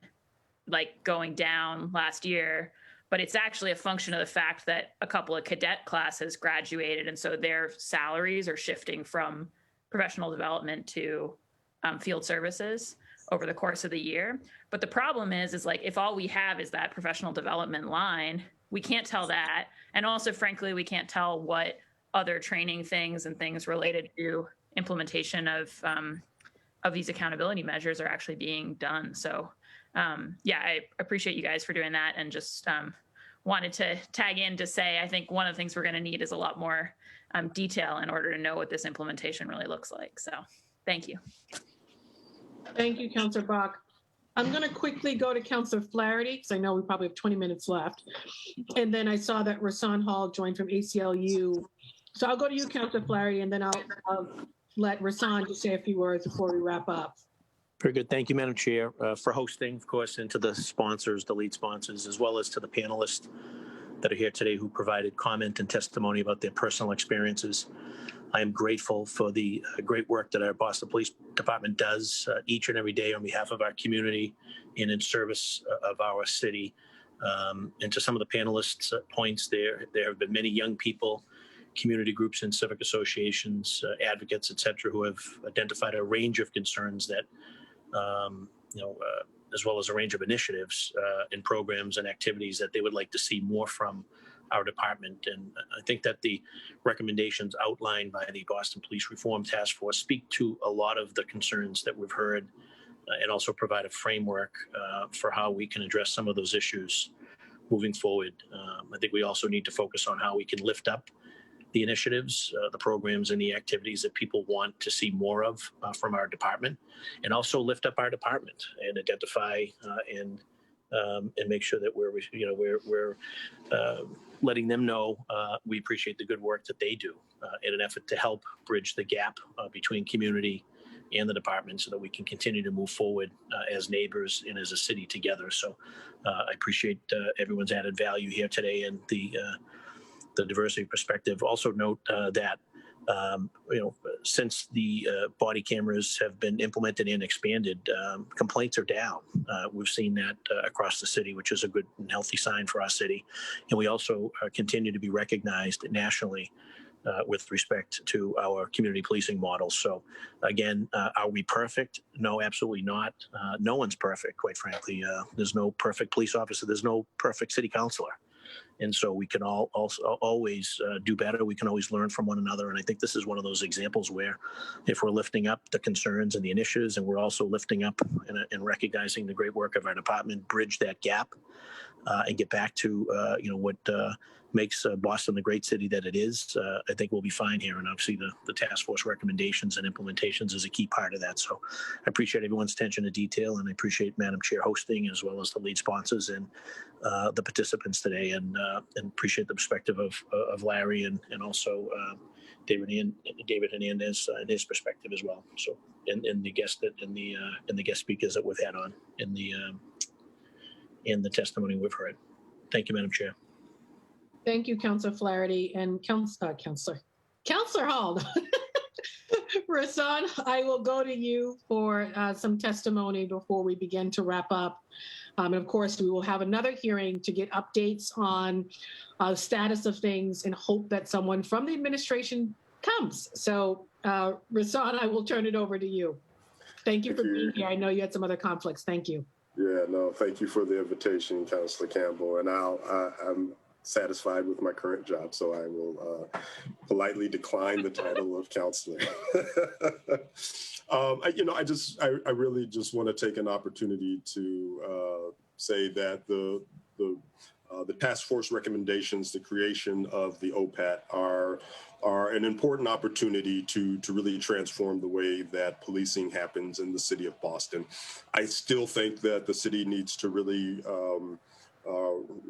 like, going down last year, but it's actually a function of the fact that a couple of cadet classes graduated, and so their salaries are shifting from professional development to field services over the course of the year. But the problem is like, if all we have is that professional development line, we can't tell that. And also, frankly, we can't tell what other training things and things related to implementation of these accountability measures are actually being done. So yeah, I appreciate you guys for doing that, and just wanted to tag in to say, I think one of the things we're going to need is a lot more detail in order to know what this implementation really looks like. So thank you. Thank you, Councillor Bach. I'm going to quickly go to Councillor Flaherty, because I know we probably have 20 minutes left. And then I saw that Rasan Hall joined from ACLU. So I'll go to you, Councillor Flaherty, and then I'll let Rasan just say a few words before we wrap up. Very good. Thank you, Madam Chair, for hosting, of course, and to the sponsors, the lead sponsors, as well as to the panelists that are here today who provided comment and testimony about their personal experiences. I am grateful for the great work that our Boston Police Department does each and every day on behalf of our community and in service of our city. And to some of the panelists' points, there have been many young people, community groups and civic associations, advocates, et cetera, who have identified a range of concerns that, as well as a range of initiatives and programs and activities that they would like to see more from our department. And I think that the recommendations outlined by the Boston Police Reform Task Force speak to a lot of the concerns that we've heard and also provide a framework for how we can address some of those issues moving forward. I think we also need to focus on how we can lift up the initiatives, the programs, and the activities that people want to see more of from our department, and also lift up our department and identify and make sure that we're letting them know we appreciate the good work that they do in an effort to help bridge the gap between community and the department, so that we can continue to move forward as neighbors and as a city together. So I appreciate everyone's added value here today and the diversity perspective. Also note that since the body cameras have been implemented and expanded, complaints are down. We've seen that across the city, which is a good and healthy sign for our city. And we also continue to be recognized nationally with respect to our community policing model. So again, are we perfect? No, absolutely not. No one's perfect, quite frankly. There's no perfect police officer. There's no perfect city councilor. And so we can always do better. We can always learn from one another. And I think this is one of those examples where if we're lifting up the concerns and the initiatives, and we're also lifting up and recognizing the great work of our department, bridge that gap and get back to, what makes Boston the great city that it is, I think we'll be fine here. And obviously the task force recommendations and implementations is a key part of that. So I appreciate everyone's attention to detail, and I appreciate Madam Chair hosting, as well as the lead sponsors and the participants today, and appreciate the perspective of Larry and also David Hernandez and his perspective as well. So and the guest and the guest speakers that we've had on in the testimony we've heard. Thank you, Madam Chair. Thank you, Councillor Flaherty, and Councillor Hall. Rasan, I will go to you for some testimony before we begin to wrap up. And of course, we will have another hearing to get updates on the status of things, and hope that someone from the administration comes. So, Rasan, I will turn it over to you. Thank you for being here. I know you had some other conflicts. Thank you. Yeah, no, thank you for the invitation, Councillor Campbell. And satisfied with my current job, so I will politely decline the title of counselor. I really just want to take an opportunity to say that the task force recommendations, the creation of the OPAT are an important opportunity to really transform the way that policing happens in the city of Boston. I still think that the city needs to really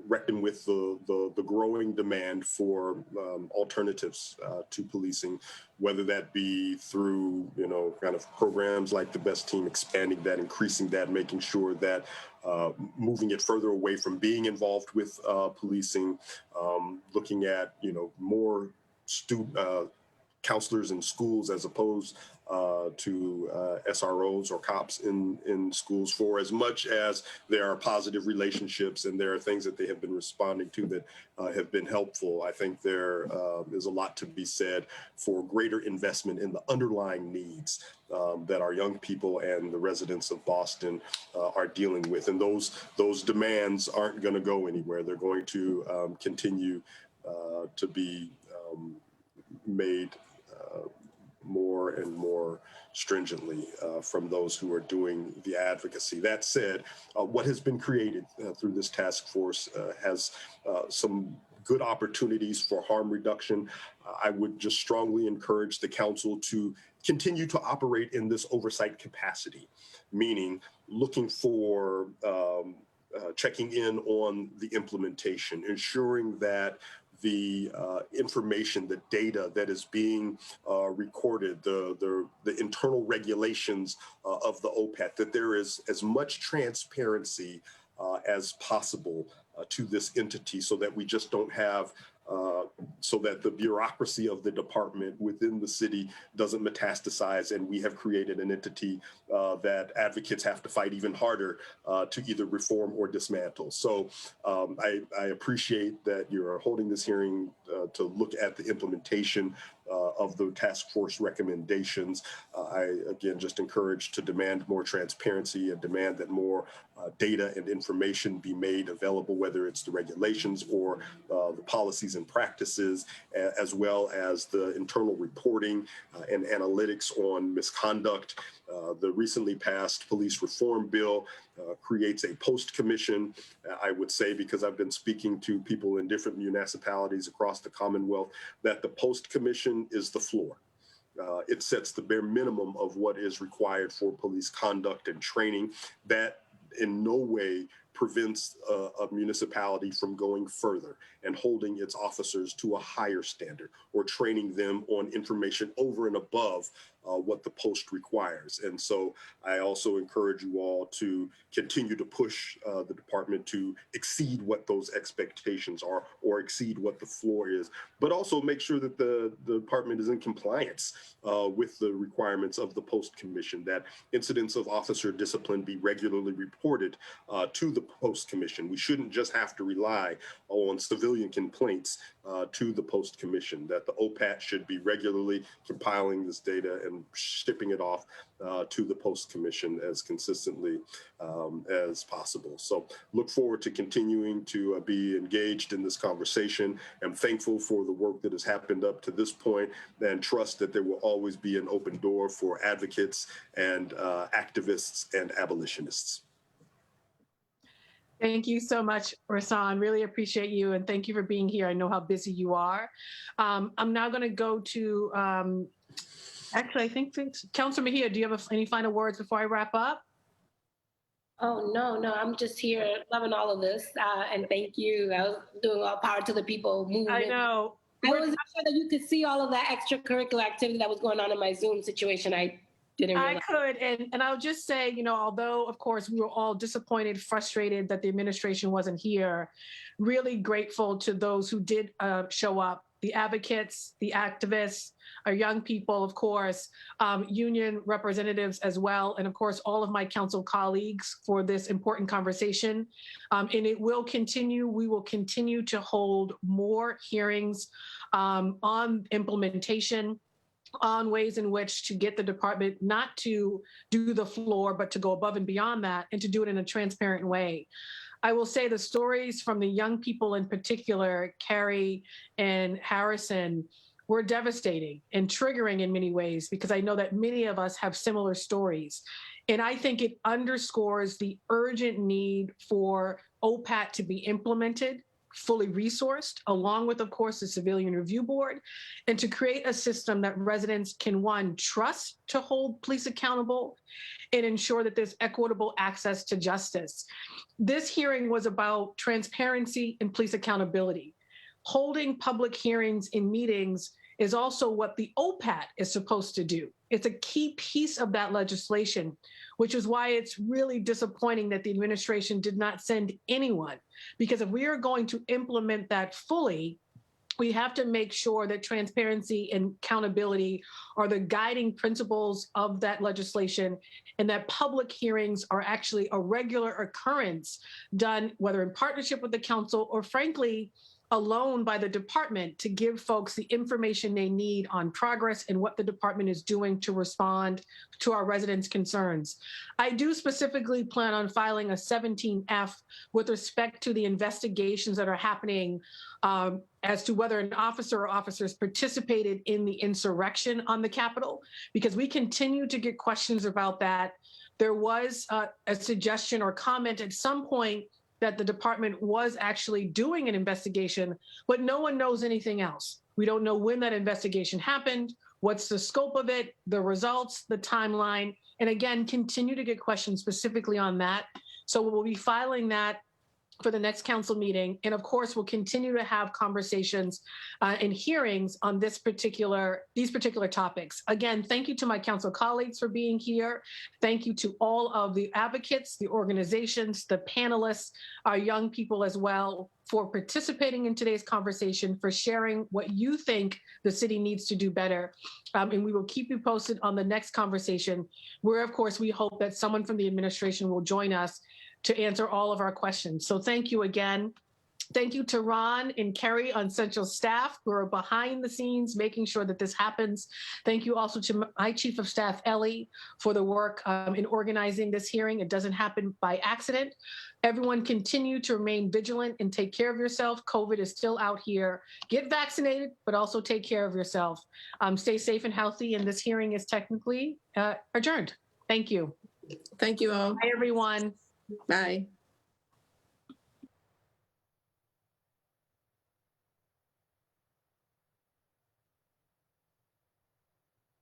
reckon with the growing demand for alternatives to policing, whether that be through, kind of programs like the Best Team, expanding that, increasing that, making sure that moving it further away from being involved with policing, looking at, more counselors in schools as opposed to SROs or cops in schools, for as much as there are positive relationships and there are things that they have been responding to that have been helpful. I think there is a lot to be said for greater investment in the underlying needs that our young people and the residents of Boston are dealing with. And those demands aren't going to go anywhere. They're going to continue to be made more and more stringently from those who are doing the advocacy. That said, what has been created through this task force has some good opportunities for harm reduction. I would just strongly encourage the council to continue to operate in this oversight capacity, meaning looking for checking in on the implementation, ensuring that the information, the data that is being recorded, the internal regulations of the OPAT, that there is as much transparency as possible to this entity, so that we just don't have so that the bureaucracy of the department within the city doesn't metastasize, and we have created an entity that advocates have to fight even harder to either reform or dismantle. So I appreciate that you're holding this hearing to look at the implementation of the task force recommendations. I, again, just encourage to demand more transparency and demand that more data and information be made available, whether it's the regulations or the policies and practices, as well as the internal reporting and analytics on misconduct. The recently passed police reform bill creates a post commission. I would say, because I've been speaking to people in different municipalities across the Commonwealth, that the post commission is the floor. It sets the bare minimum of what is required for police conduct and training. That in no way prevents a municipality from going further and holding its officers to a higher standard, or training them on information over and above what the post requires. And so I also encourage you all to continue to push the department to exceed what those expectations are, or exceed what the floor is, but also make sure that the department is in compliance with the requirements of the post commission, that incidents of officer discipline be regularly reported to the post commission. We shouldn't just have to rely on civilian complaints to the post commission, that the OPAT should be regularly compiling this data and shipping it off to the post commission as consistently as possible. So look forward to continuing to be engaged in this conversation. I'm thankful for the work that has happened up to this point, and trust that there will always be an open door for advocates and activists and abolitionists. Thank you so much, Rasan. Really appreciate you, and thank you for being here. I know how busy you are. I'm now going to go to, actually, I think Councilor Mejia, do you have any final words before I wrap up? Oh, no, I'm just here loving all of this. And thank you. I was doing all power to the people movement. I know. I wasn't sure that you could see all of that extracurricular activity that was going on in my Zoom situation. I didn't realize. I could, and I'll just say, although, of course, we were all disappointed, frustrated that the administration wasn't here, really grateful to those who did show up, the advocates, the activists, our young people, of course, union representatives as well, and of course, all of my council colleagues for this important conversation. And it will continue. We will continue to hold more hearings on implementation, on ways in which to get the department not to do the floor, but to go above and beyond that, and to do it in a transparent way. I will say the stories from the young people in particular, Carrie and Harrison, were devastating and triggering in many ways, because I know that many of us have similar stories. And I think it underscores the urgent need for OPAT to be implemented, fully resourced, along with, of course, the Civilian Review Board, and to create a system that residents can, one, trust to hold police accountable and ensure that there's equitable access to justice. This hearing was about transparency and police accountability. Holding public hearings in meetings is also what the OPAT is supposed to do. It's a key piece of that legislation, which is why it's really disappointing that the administration did not send anyone. Because if we are going to implement that fully, we have to make sure that transparency and accountability are the guiding principles of that legislation, and that public hearings are actually a regular occurrence done, whether in partnership with the council or, frankly, alone by the department, to give folks the information they need on progress and what the department is doing to respond to our residents' concerns. I do specifically plan on filing a 17F with respect to the investigations that are happening as to whether an officer or officers participated in the insurrection on the Capitol, because we continue to get questions about that. There was a suggestion or comment at some point that the department was actually doing an investigation, but no one knows anything else. We don't know when that investigation happened, what's the scope of it, the results, the timeline, and again, continue to get questions specifically on that. So we'll be filing that for the next council meeting. And of course, we'll continue to have conversations and hearings on these particular topics. Again, thank you to my council colleagues for being here. Thank you to all of the advocates, the organizations, the panelists, our young people as well, for participating in today's conversation, for sharing what you think the city needs to do better. And we will keep you posted on the next conversation, where, of course, we hope that someone from the administration will join us to answer all of our questions. So thank you again. Thank you to Ron and Kerry on central staff who are behind the scenes making sure that this happens. Thank you also to my Chief of Staff, Ellie, for the work in organizing this hearing. It doesn't happen by accident. Everyone continue to remain vigilant and take care of yourself. COVID is still out here. Get vaccinated, but also take care of yourself. Stay safe and healthy, and this hearing is technically adjourned. Thank you. Thank you all. Bye, everyone. Bye.